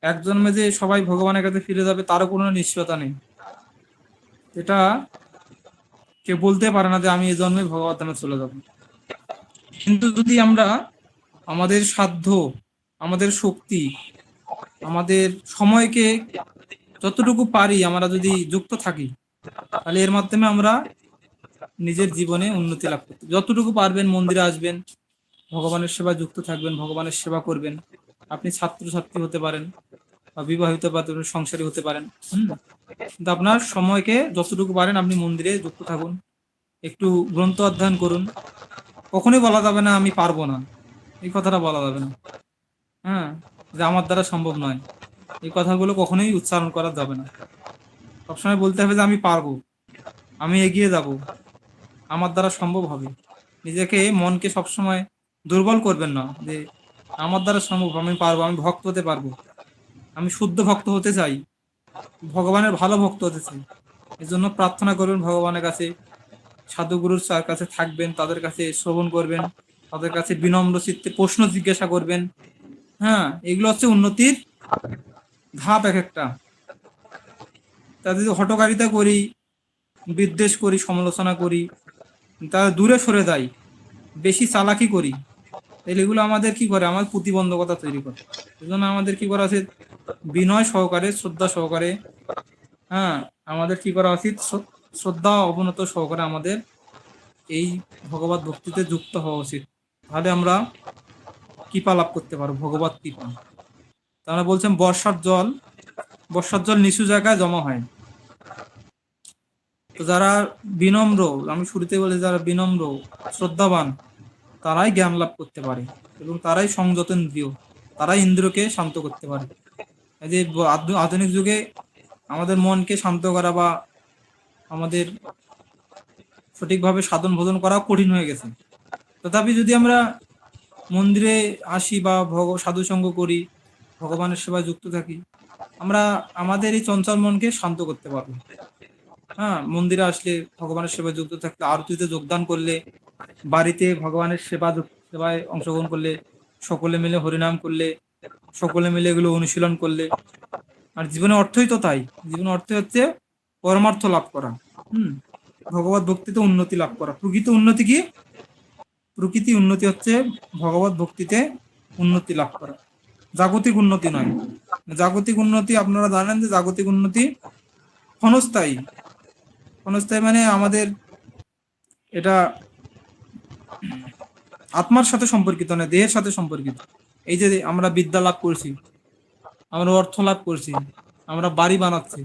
এক জন্মে যে সবাই ভগবানের কাছে ফিরে যাবে তারও কোনো নিশ্চয়তা নেই। এটা কেউ বলতে পারে না যে আমি এই জন্মে ভগবত ধামে চলে যাব। কিন্তু যদি আমরা আমাদের সাধ্য, আমাদের শক্তি, আমাদের সময়কে যতটুকু পারি আমরা যদি যুক্ত থাকি, তাহলে এর মাধ্যমে আমরা নিজের জীবনে উন্নতি লাভ করতে, যতটুকু পারবেন মন্দিরে আসবেন, ভগবানের সেবায় যুক্ত থাকবেন, ভগবানের সেবা করবেন। আপনি ছাত্রছাত্রী হতে পারেন বা বিবাহিত বা সংসারী হতে পারেন। কিন্তু আপনার সময়কে যতটুকু পারেন আপনি মন্দিরে যুক্ত থাকুন, একটু গ্রন্থ অধ্যয়ন করুন। কখনোই বলা যাবে না আমি পারবো না, এই কথাটা বলা যাবে না। হ্যাঁ, যে আমার দ্বারা সম্ভব নয়, এই কথাগুলো কখনোই উচ্চারণ করা যাবে না। সবসময় বলতে হবে যে আমি পারবো, আমি এগিয়ে যাব, আমার দ্বারা সম্ভব হবে। নিজেকে, মনকে সবসময় দুর্বল করবেন না যে আমার দ্বারা সম্ভব, আমি পারবো, আমি ভক্ত হতে পারবো, আমি শুদ্ধ ভক্ত হতে চাই, ভগবানের ভালো ভক্ত হতে চাই। এই জন্য প্রার্থনা করবেন ভগবানের কাছে, সাধুগুরুর কাছে থাকবেন, তাদের কাছে শ্রবণ করবেন, তাদের কাছে বিনম্র চিত্তে প্রশ্ন জিজ্ঞাসা করবেন। হ্যাঁ, এগুলো হচ্ছে উন্নতির ধাপ এক একটা। তা যদি হঠকারিতা করি, বিদ্বেষ করি, সমালোচনা করি, তা দূরে সরে যাই, বেশি চালাকি করি, তাহলে এগুলো আমাদের কি করে, আমার প্রতিবন্ধকতা তৈরি করে। এই জন্য আমাদের কি করা উচিত, বিনয় সহকারে, শ্রদ্ধা সহকারে, হ্যাঁ, আমাদের কি করা উচিত, শ্রদ্ধা অবনত সহকারে আমাদের এই ভগবত ভক্তিতে যুক্ত হওয়া উচিত। তাহলে আমরা কৃপা লাভ করতে পারবো, ভগবত কৃপা। তারা বলছেন বর্ষার জল নিচু জায়গায় জমা হয়। তো যারা বিনম্র, আমি শুরুতে বলি, যারা বিনম্র শ্রদ্ধাবান, তারাই জ্ঞান লাভ করতে পারে এবং তারাই সংযত ইন্দ্রিয়, তারাই ইন্দ্রিয়কে শান্ত করতে পারে। এই যে আধুনিক যুগে আমাদের মনকে শান্ত করা বা আমাদের সঠিকভাবে সাধন ভোজন করা কঠিন হয়ে গেছে। তথাপি যদি আমরা মন্দিরে আসি বা সাধু সঙ্গ করি, ভগবানের সেবায় যুক্ত থাকি, আমরা আমাদের এই চঞ্চল মনকে শান্ত করতে পারবো। হ্যাঁ, মন্দিরে আসলে, ভগবানের সেবায় যুক্ত থাকলে, আরতিতে যোগদান করলে, বাড়িতে ভগবানের সেবায় অংশগ্রহণ করলে, সকলে মিলে হরিনাম করলে, সকলে মিলে এগুলো অনুশীলন করলে, আর জীবনের অর্থই তো তাই। জীবনের অর্থ হচ্ছে পরমার্থ লাভ করা। হুম, ভগবত ভক্তিতে উন্নতি লাভ করা। প্রকৃত উন্নতি কি? প্রকৃতি উন্নতি হচ্ছে ভগবত ভক্তিতে উন্নতি লাভ করা, জাগতিক উন্নতি নয়। জাগতিক উন্নতি, আপনারা জানেন যে জাগতিক উন্নতি ক্ষণস্থায়ী। ক্ষণস্থায়ী মানে আমাদের এটা আত্মার সাথে সম্পর্কিত নয়, দেহের সাথে সম্পর্কিত। এই যে আমরা বিদ্যা লাভ করছি, আমরা অর্থ লাভ করছি, আমরা বাড়ি বানাচ্ছি,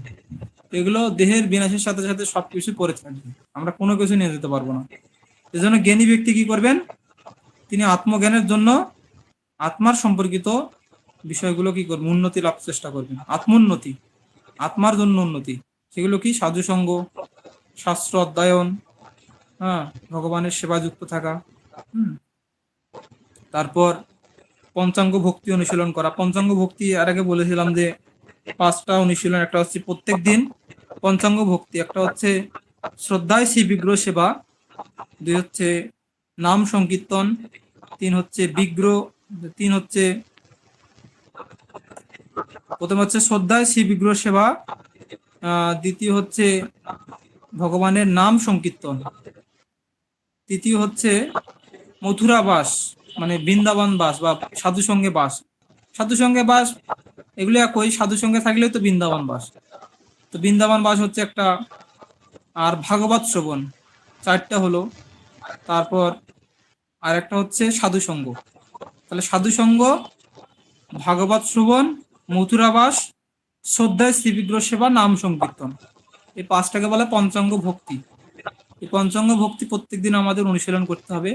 এগুলো দেহের বিনাশের সাথে সাথে সবকিছু পড়ে থাকবে, আমরা কোনো কিছু নিয়ে যেতে পারবো না। এজন্য জ্ঞানী ব্যক্তি কি করবেন, তিনি আত্মজ্ঞানের জন্য আত্মার সম্পর্কিত বিষয়গুলো কি করবেন, উন্নতি লাভ চেষ্টা করবেন। আত্মোন্নতি, আত্মার জন্য উন্নতি, সেগুলো কি? সাধুসঙ্গ, শাস্ত্র অধ্যয়ন, হ্যাঁ, ভগবানের সেবা যুক্ত থাকা। তারপর পঞ্চাঙ্গ ভক্তি অনুশীলন করা। পঞ্চাঙ্গ ভক্তি আর আগে বলেছিলাম যে 5টা অনুশীলন। একটা হচ্ছে প্রত্যেক দিন পঞ্চাঙ্গ ভক্তি, একটা হচ্ছে শ্রদ্ধায় শ্রী বিগ্রহ সেবা, 2 হচ্ছে নাম সংকীর্তন, 3 হচ্ছে বিগ্রহ, 3 হচ্ছে, প্রথম হচ্ছে শ্রদ্ধায় শ্রী বিগ্রহ সেবা, দ্বিতীয় হচ্ছে ভগবানের নাম সংকীর্তন, তৃতীয় হচ্ছে মথুরা বাস, মানে বৃন্দাবন বাস বা সাধু সঙ্গে বাস। সাধু সঙ্গে বাস এগুলো একই, সাধু সঙ্গে থাকলেও তো বৃন্দাবন বাস। তো বৃন্দাবন বাস হচ্ছে একটা, আর ভাগবত শ্রবণ, 4টা হলো। তারপর আর একটা হচ্ছে সাধু সঙ্গ। তাহলে সাধু সঙ্গ, ভাগবত শ্রবণ, মথুরা বাস, শ্রদ্ধায় শ্রী বিগ্রহ সেবা, নাম সংকীর্তন, এই 5টাকে বলে পঞ্চাঙ্গ ভক্তি। এই পঞ্চাঙ্গ ভক্তি প্রত্যেকদিন আমাদের অনুশীলন করতে হবে।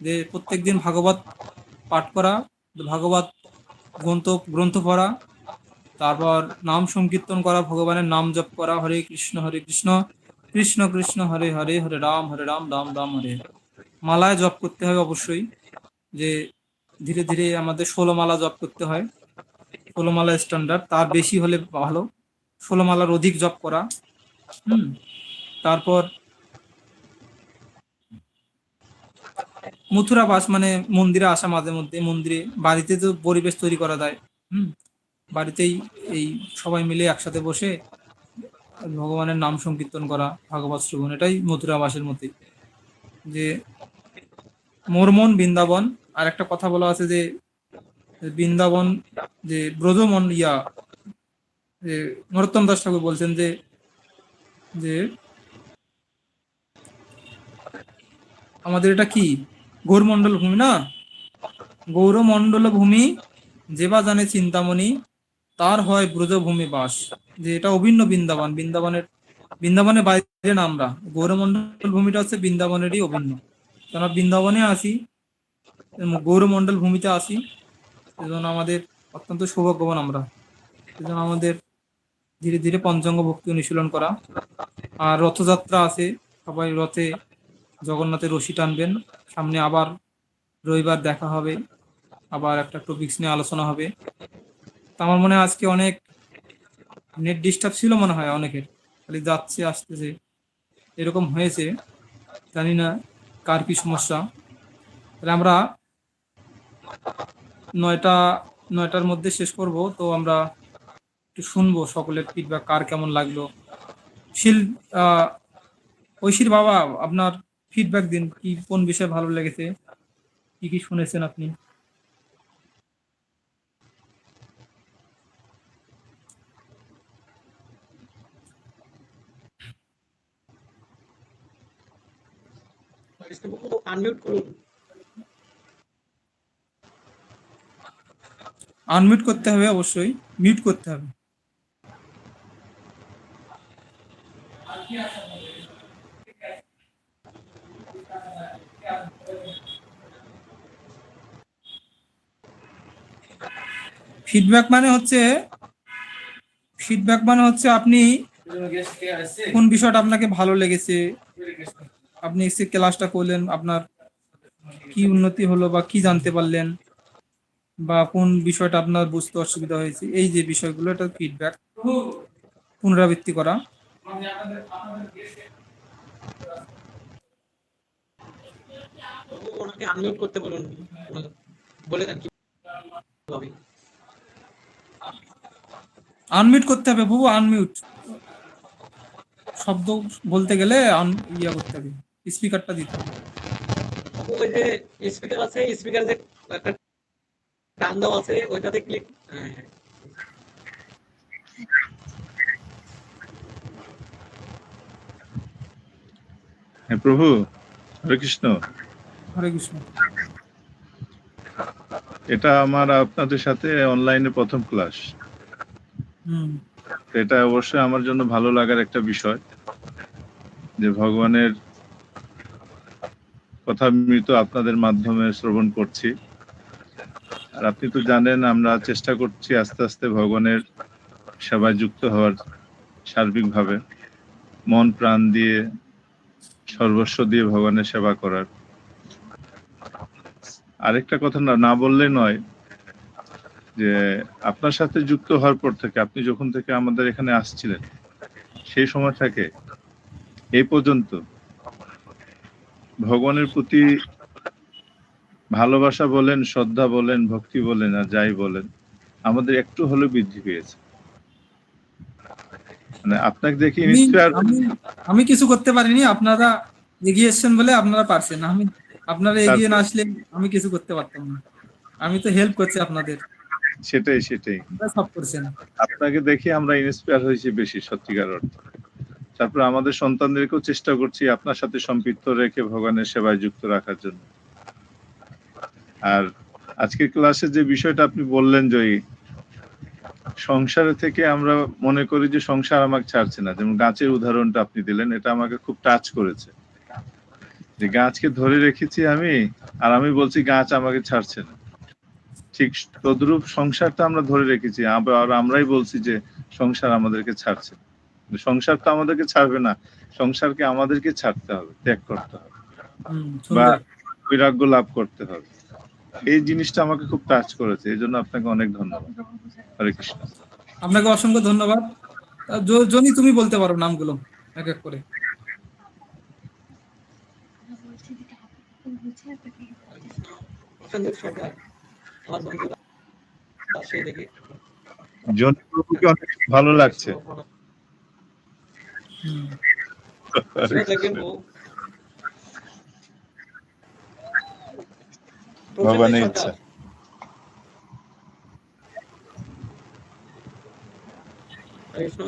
যে প্রত্যেকদিন ভাগবত পাঠ করা, ভাগবত গ্রন্থ পড়া, তারপর নাম সংকীর্তন করা, ভগবানের নাম জপ করা, হরে কৃষ্ণ কৃষ্ণ কৃষ্ণ হরে হরে, হরে রাম রাম রাম হরে হরে। মালায় জপ করতে হবে অবশ্যই, যে ধীরে ধীরে আমাদের 16 মালা জপ করতে হয়। 16 মালা স্ট্যান্ডার্ড, তার বেশি হলে ভালো, 16 মালার অধিক জপ করা। তারপর মথুরা বাস মানে মন্দিরে আসা, মাঝে মধ্যে মন্দিরে, বাড়িতে তো পরিবেশ তৈরি করা যায়। বাড়িতেই এই সবাই মিলে একসাথে বসে ভগবানের নাম সংকীর্তন করা, ভাগবত শ্রবণ, এটাই মথুরা বাসের মধ্যে। যে মোর মন বৃন্দাবন, আর একটা কথা বলা আছে যে বৃন্দাবন, যে ব্রজমন যে নরোত্তম দাস ঠাকুর বলছেন যে যে আমাদের এটা কি গৌরমণ্ডল ভূমি না, গৌরমণ্ডল ভূমি যেবা জানে চিন্তামণি, তার হয় ব্রজভূমি বাস। যে এটা অভিন্ন বৃন্দাবন, বৃন্দাবনের বাইরে না আমরা, গৌরমণ্ডল ভূমিটা হচ্ছে বৃন্দাবনেরই অভিন্ন। আমরা বৃন্দাবনে আসি, গৌরমণ্ডল ভূমিতে আসি, সেজন্য আমাদের অত্যন্ত সৌভাগ্যবান আমরা। সেজন্য আমাদের ধীরে ধীরে পঞ্চাঙ্গ ভক্তি অনুশীলন করা। আর রথযাত্রা আছে, সবাই রথে জগন্নাথের রশি টানবেন। সামনে আবার রবিবার দেখা হবে, আবার একটা টপিকস নিয়ে আলোচনা হবে। তা আমার মনে হয় আজকে অনেক নেট ডিস্টার্ব ছিল মনে হয় অনেকের, খালি যাচ্ছে আসতেছে এরকম হয়েছে, জানি না কার কি সমস্যা। তাহলে আমরা নয়টা নয়টার মধ্যে শেষ করব, তো আমরা একটু শুনবো সকলের ফিডব্যাক, কার কেমন লাগলো। শিল ঐশীর বাবা, আপনার ফিডব্যাক দিন, কি কোন বিষয় ভালো লেগেছে, কি কি শুনেছেন আপনি? আনমিউট করুন। আনমিউট করতে হবে, অবশ্যই মিউট করতে হবে। ফিডব্যাক মানে হচ্ছে আপনি কোন বিষয়টা আপনাকে ভালো লেগেছে, আপনি এসে ক্লাসটা করলেন, আপনার কি উন্নতি হলো বা কি জানতে পারলেন, বা কোন বিষয়টা আপনার বুঝতে অসুবিধা হয়েছে, এই যে বিষয়গুলো, এটা ফিডব্যাক, পুনরাবৃত্তি করা। ওনাকে আনমিউট করতে বলুন, বলে দেন কিভাবে। আনমিউট করতে হবে বাবু, আনমিউট, শব্দ বলতে গেলে ইয়া করতে হবে, স্পিকারটা দিতে হবে। ওই যে স্পিকার আছে, স্পিকার যে একটা টান দেওয়া আছে ওইটাতে ক্লিক। হ্যাঁ হ্যাঁ। হ্যাঁ প্রভু, হরে কৃষ্ণ। হরে কৃষ্ণ। এটা আমার আপনাদের সাথে অনলাইনে প্রথম ক্লাস। হুম। এটা অবশ্যই আমার জন্য ভালো লাগার একটা বিষয়, যে ভগবানের কথা মৃত আপনাদের মাধ্যমে শ্রবণ করছি। আর আপনি তো জানেন আমরা চেষ্টা করছি আস্তে আস্তে ভগবানের সেবায় যুক্ত হওয়ার, সার্বিকভাবে মন প্রাণ দিয়ে সর্বস্ব দিয়ে ভগবানের সেবা করার। আরেকটা কথা না বললে নয়, যে আপনার সাথে যুক্ত হওয়ার পর থেকে, আপনি যখন থেকে আমাদের এখানে আসছিলেন সেই সময় থেকে এই পর্যন্ত ভগবানের প্রতি ভালোবাসা বলেন, শ্রদ্ধা বলেন, ভক্তি বলেন, আর যাই বলেন, আমাদের একটু হলেও বৃদ্ধি পেয়েছে। মানে আপনাকে দেখি আমি ইন্সপায়ার। আমি আমি কিছু করতে পারিনি, আপনারা এগিয়ে এসছেন বলে আপনারা পারছেন, আপনারা এগিয়ে না আসলে আমি কিছু করতে পারতাম না। আমি তো হেল্প করছি আপনাদের, সেটাই সেটাই, আপনারা সব করছেন। আপনাকে দেখে আমরা ইন্সপায়ার হয়েছি বেশি, সত্যিকার অর্থে। তারপর আমাদের সন্তানদেরকেও চেষ্টা করছি আপনার সাথে সম্পৃক্ত রেখে ভগবানের সেবায় যুক্ত রাখার জন্য। আর আজকের ক্লাসে যে বিষয়টা আপনি বললেন, জয়ী, সংসারে থেকে আমরা মনে করি যে সংসার আমাকে ছাড়ছে না, যেমন গাছের উদাহরণটা আপনি দিলেন, এটা আমাকে খুব টাচ করেছে। যে গাছকে ধরে রেখেছি আমি, আর আমি বলছি গাছ আমাকে ছাড়ছে না। ঠিক তদ্রূপ সংসারটা আমরা ধরে রেখেছি, আবার আমরাই বলছি যে সংসার আমাদেরকে ছাড়ছে। সংসার তো আমাদেরকে ছাড়বে না, সংসারকে আমাদেরকে ছাড়তে হবে, ত্যাগ করতে হবে, বা সুন্দর। বৈরাগ্য লাভ করতে হবে। এই জিনিসটা আমাকে খুব টাচ করেছে, এই জন্য আপনাকে অনেক ধন্যবাদ। হরে কৃষ্ণ। আপনাকে অসংখ্য ধন্যবাদ। জনি, তুমি বলতে পারো নামগুলো এক এক করে। প্রসেনজিৎ সরকার, আমার বন্ধুরা আসে দেখি। জনি প্রভুকে অনেক ভালো লাগছে। হরে দেখবেন কৃষ্ণ। ও ভগবানের প্রসেনজিৎ ইচ্ছা। সরকার। হরে কৃষ্ণ।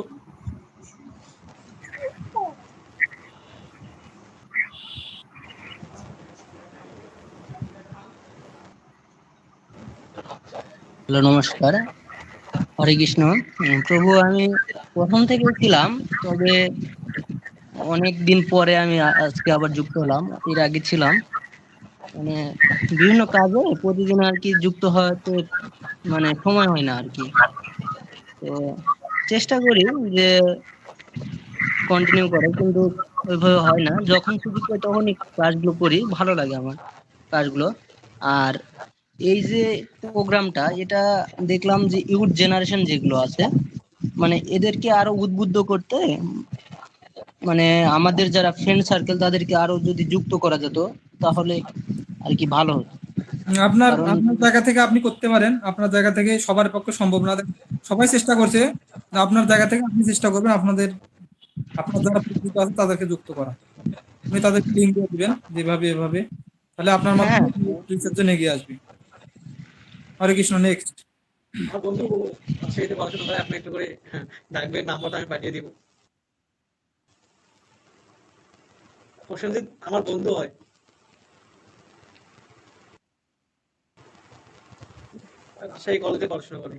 হ্যালো, নমস্কার। হরে কৃষ্ণ। প্রভু, আমি প্রথম থেকে ছিলাম, তবে অনেক দিন পরে আমি আজকে আবার যুক্ত হলাম। এর আগে ছিলাম মানে বিভিন্ন কাজে প্রতিদিন আর কি যুক্ত হতে মানে সময় হয় না আর কি। তো চেষ্টা করি যে কন্টিনিউ করে, কিন্তু ওইভাবে হয় না। যখন সুযোগ পাই তখনই কাজগুলো করি, ভালো লাগে আমার কাজগুলো। আর এই যে প্রোগ্রামটা, এটা দেখলাম যে ইউথ জেনারেশন যেগুলো আছে, মানে এদেরকে আরো উদ্বুদ্ধ করতে, মানে আমাদের যারা ফ্রেন্ড সার্কেল তাদেরকে আরো যদি যুক্ত করা যেত তাহলে আর কি ভালো হতো। আপনার কারণ আপনার জায়গা থেকে আপনি করতে পারেন, আপনার জায়গা থেকে সবার পক্ষে সম্ভব না। সবাই চেষ্টা করছে, আপনার জায়গা থেকে আপনি চেষ্টা করবেন আপনার যারা পরিচিত আছে তাদেরকে যুক্ত করা। আপনি তাদেরকে লিঙ্ক দিয়ে দিবেন যেভাবে এভাবে, তাহলে আপনার হ্যাঁ, মাধ্যমে রিসার্চ জন্য এগিয়ে আসবে। হরে কৃষ্ণ। নেক্সট। আমার বন্ধু সে যদি পড়াশোনা করে, আপনি একটু করে ডাকবেন, নাম্বারটা আমি পাঠিয়ে দিব। প্রসেনজিৎ আমার বন্ধু হয়। সেই কলেজে পড়াশোনা করি।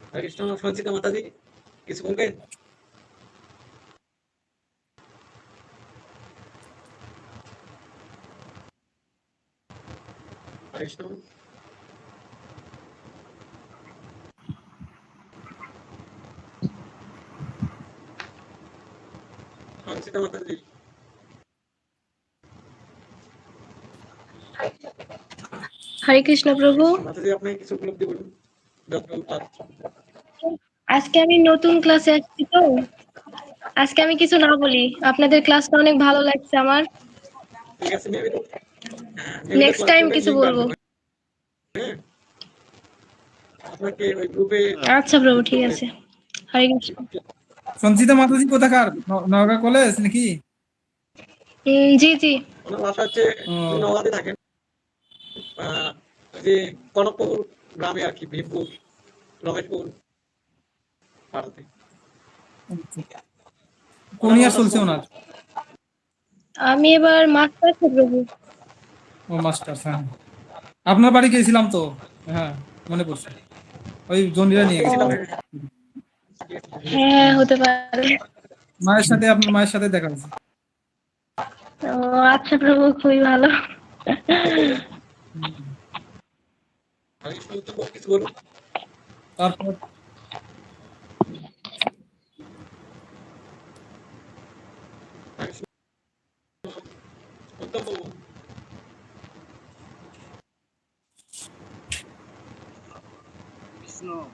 হরে কৃষ্ণ। সঞ্চিতা মাতাজি কিছু বলবেন? হরে কৃষ্ণ। সঞ্চিতা মাতাজি। হরে কৃষ্ণ প্রভু। মাতাজি আপনি কিছু উপলব্ধি বলুন যতটুকু পারছেন। আজকে আমি নতুন ক্লাসে আসছি, তো আজকে আমি কিছু না বলি। আপনাদের ক্লাসটা অনেক ভালো লাগছে আমার। ঠিক আছে, নিয়মিত নিয়মিত নেক্সট ক্লাস টাইম করবেন, কিছু লিঙ্ক বলবো। পাঠাবো। হ্যাঁ, আপনাকে ওই গ্রুপে আচ্ছা প্রভু, যুক্ত ঠিক করে। আছে। হরে কৃষ্ণ। সঞ্চিতা মাতাজি কোথাকার? নওগাঁ কলেজ নাকি? জি জি। ওনার বাসা হচ্ছে, ও, উনি নওগাঁতে থাকেন। ওই যে কনকপুর গ্রামে আর কি, ভীমপুর, রমেশপুর পাড়াতে। কোন ওনার ইয়ার বাসা চলছে সুমন। ওনার? আমি এবার মাস্টার্সে প্রভু। ও, মাস্টার্স। হ্যাঁ, আপনার বাড়ি গিয়েছিলাম তো। হ্যাঁ, মনে পড়ছে। ওই জন্ডিরা নিয়ে ও, গেছিলাম। হ্যাঁ হতে পারে। আপনার মায়ের সাথে দেখা হয়েছে। ও আচ্ছা প্রভু, খুবই ভালো। কিছু বলুন। তারপর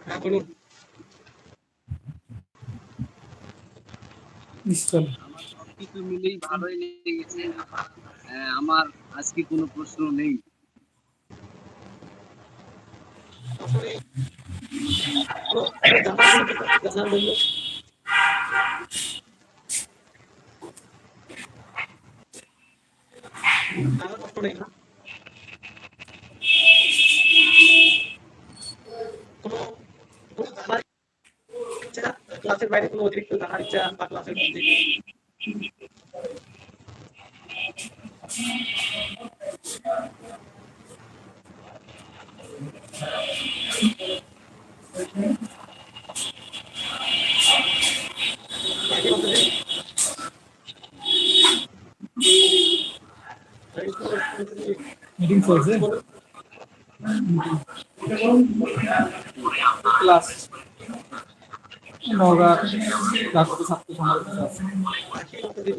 হ্যাঁ বলুন। নিশ্চয়। আমার সবকিছু মিলেই ভালোই লেগেছে। আমার আজকে কোনো প্রশ্ন নেই। আসলে জানার জন্য আমার প্রশ্ন নেই না। কোনো কোনো জানার ইচ্ছা, ক্লাসের বাইরে কোনো অতিরিক্ত জানার ইচ্ছা বা ক্লাসের মধ্যে? একই মধ্যে মিটিং চলছে। ক্লাস নওগাঁ জাগ্রত ছাত্র সমাজ আছে। একই মধ্যে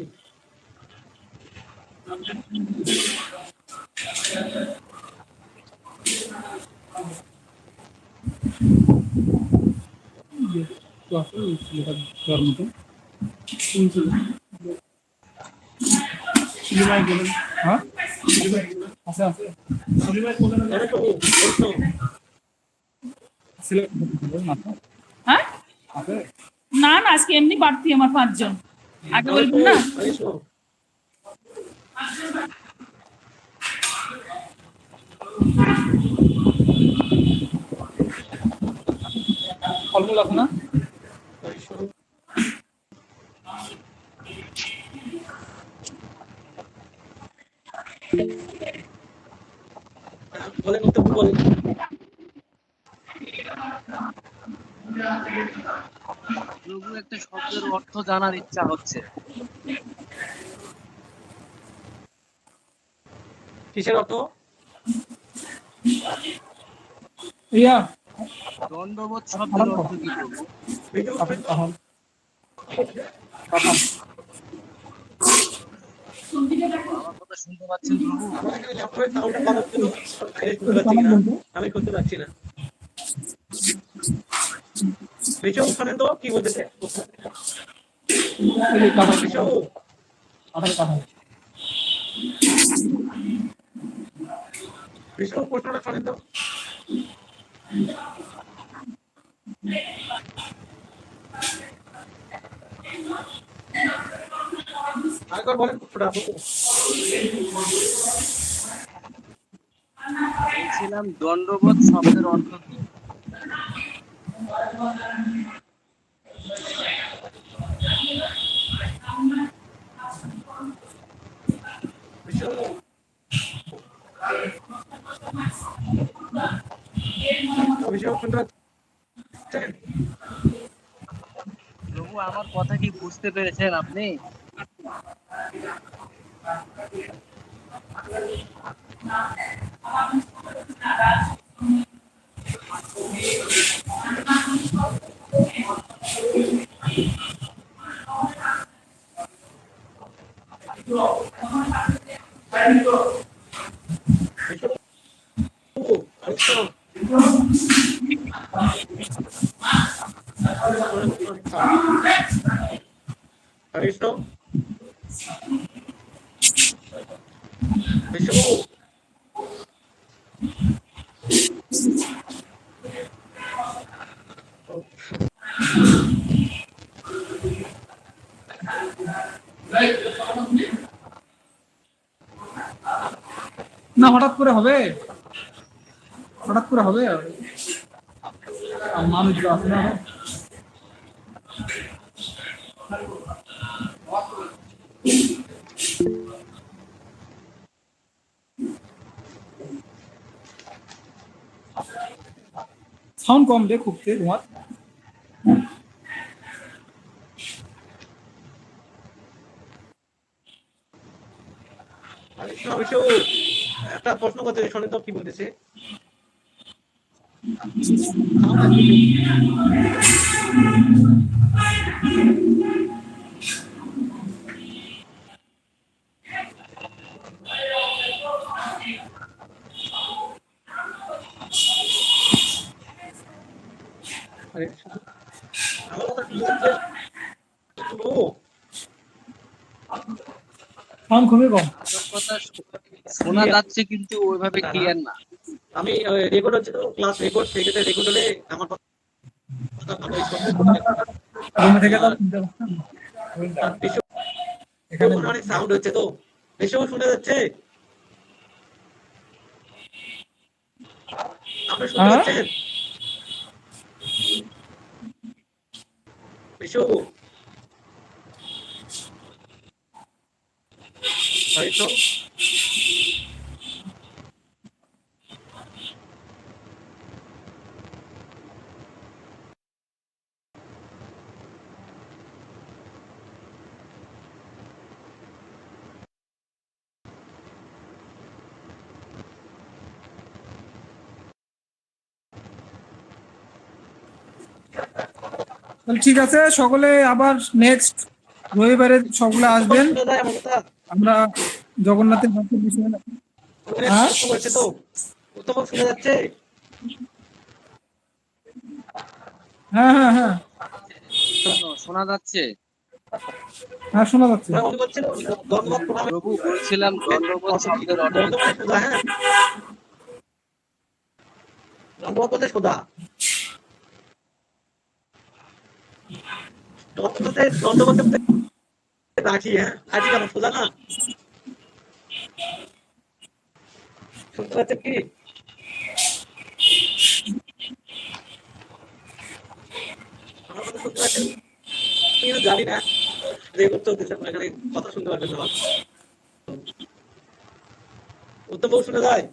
ক্লাসে দেওয়ার মতো হ্যাঁ আছে আছে। অনেক প্রশ্ন। হ্যাঁ আছে। না না, আজকে এমনি বাড়তি আমার 5 জন। আগে বলবেন না? লেখো না। বলেন উত্তর বলেন। প্রভু একটা শব্দের অর্থ জানার ইচ্ছা হচ্ছে। কিসের অর্থ? ইয়া দণ্ডবোধ শব্দের অর্থ কি প্রভু? পাঠান। আমার কথা শুনতে পাচ্ছেন প্রভু? আমি করতে পারছি না। ওখানে তো কি বলতেছে? প্রশ্নটা শোনেন তো। আরেকবার বলেন প্রশ্নটা। বলছিলাম দণ্ডবোধ শব্দের অর্থ কি? প্রভু আমার কথা কি বুঝতে পেরেছেন আপনি? না হঠাৎ করে হবে, হঠাৎ করে হবে মানুষগুলো আছে না। সাউন্ড কম রে খুব তোমার। একটা প্রশ্ন করতে শোনে তো কি বলতেছে। সাউন্ড খুবই কম। কথা শোনা যাচ্ছে কিন্তু ওইভাবে ক্লিয়ার না। আমি রেকর্ড হচ্ছে তো, ক্লাস রেকর্ড, সেক্ষেত্রে রেকর্ড হলে আমার কথা রুমে থেকে তো শুনতে এখানে অনেক সাউন্ড হচ্ছে তো, বেশিও শোনা যাচ্ছে। আপনি শুনতে পাচ্ছেন? বেশিও হয়তো ঠিক আছে, সকলে আবার নেক্সট রবিবারে সকলে আসবেন। আমরা জগন্নাথের ভক্তের বিষয়ে হচ্ছে তো, উত্তম শোনা যাচ্ছে। হ্যাঁ হ্যাঁ হ্যাঁ শোনা যাচ্ছে। হ্যাঁ শোনা যাচ্ছে। প্রভু বলছিলাম দণ্ডবোধ শব্দের অর্থ দণ্ডবোধ বলতে সোজা। দণ্ডবোধ রাখি, হ্যাঁ আজকে কেমন সোজা না শুনতে পাচ্ছেন কি? কিন্তু জানি না যে উত্তর দিচ্ছেন না, এখানে কথা শুনতে পারবেন না। উত্তর বহু শোনা যায়।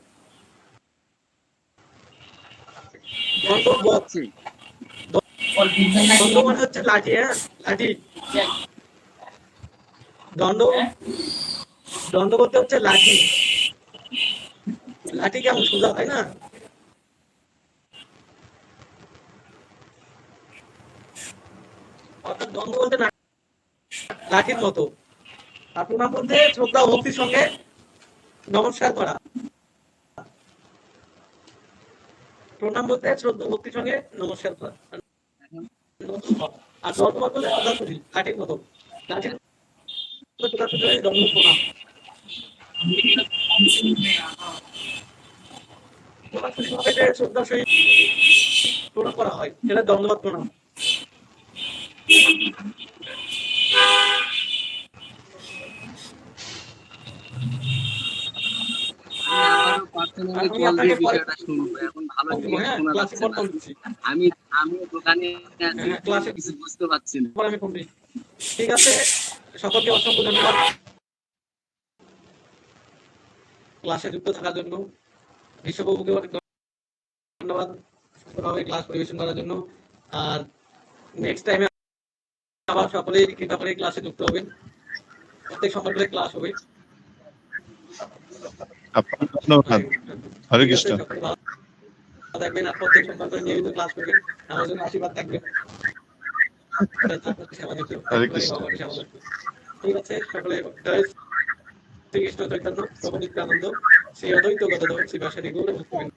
দণ্ড মানে হচ্ছে লাঠি, হ্যাঁ লাঠি। দণ্ড দণ্ড করতে হচ্ছে লাঠি। লাঠি কেমন সোজা, তাই না? অর্থাৎ দণ্ড বলতে লাঠির মতো। আর প্রণাম বলতে শ্রদ্ধা ও ভক্তির সঙ্গে নমস্কার করা। প্রণাম বলতে শ্রদ্ধা ভক্তির সঙ্গে নমস্কার করা। আর দণ্ডবত বলে সোজাসুজি লাঠির মতো। লাঠির সোজাসুজি দণ্ড প্রণাম। শ্রদ্ধার সহিত প্রণাম করা হয়, সেটা দণ্ডবত প্রণাম। পার্সোনালি কল দিয়ে বিষয়টা শুনবো, এখন ভালো ক্লিয়ার শোনা যাচ্ছে না। আমি দোকানে আছি, কিছু বুঝতে পারছি না। ঠিক আছে, সকলকে অসংখ্য ধন্যবাদ ক্লাসে যুক্ত থাকার জন্য। বিশ্ববাবুকে অনেক ধন্যবাদ সুন্দরভাবে ক্লাস পরিবেশন করার জন্য। আর নেক্সট টাইমে আবার সকলেই কৃপা করে ক্লাসে যুক্ত হবেন। প্রত্যেক সোমবার করে ক্লাস হবে। ধন্যবাদ। হরে কৃষ্ণ। থাকবেন আর প্রত্যেক সোমবার করে নিয়মিত ক্লাস করবেন। আমার জন্য আশীর্বাদ থাকবে। হরে কৃষ্ণ। ঠিক আছে, সকলে জয় শ্রীকৃষ্ণ চৈতন্য প্রভু নিত্যানন্দ শ্রী অদ্বৈত গদাধর শিবাসাদি গৌর ভক্তবৃন্দ।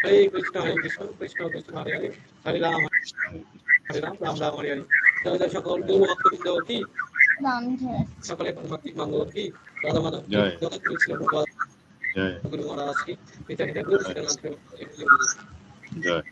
হরে কৃষ্ণ কৃষ্ণ কৃষ্ণ হরে হরে, হরে রাম রাম রাম হরে হরে। জয় জয় সকল গৌর ভক্তবৃন্দ কি, সকলে ভক্তি মঙ্গল কি, রাধা মাধব কৃষ্ণ ভগবান গুরু মহারাজ কি, পিতা পিতা গুরু জয়।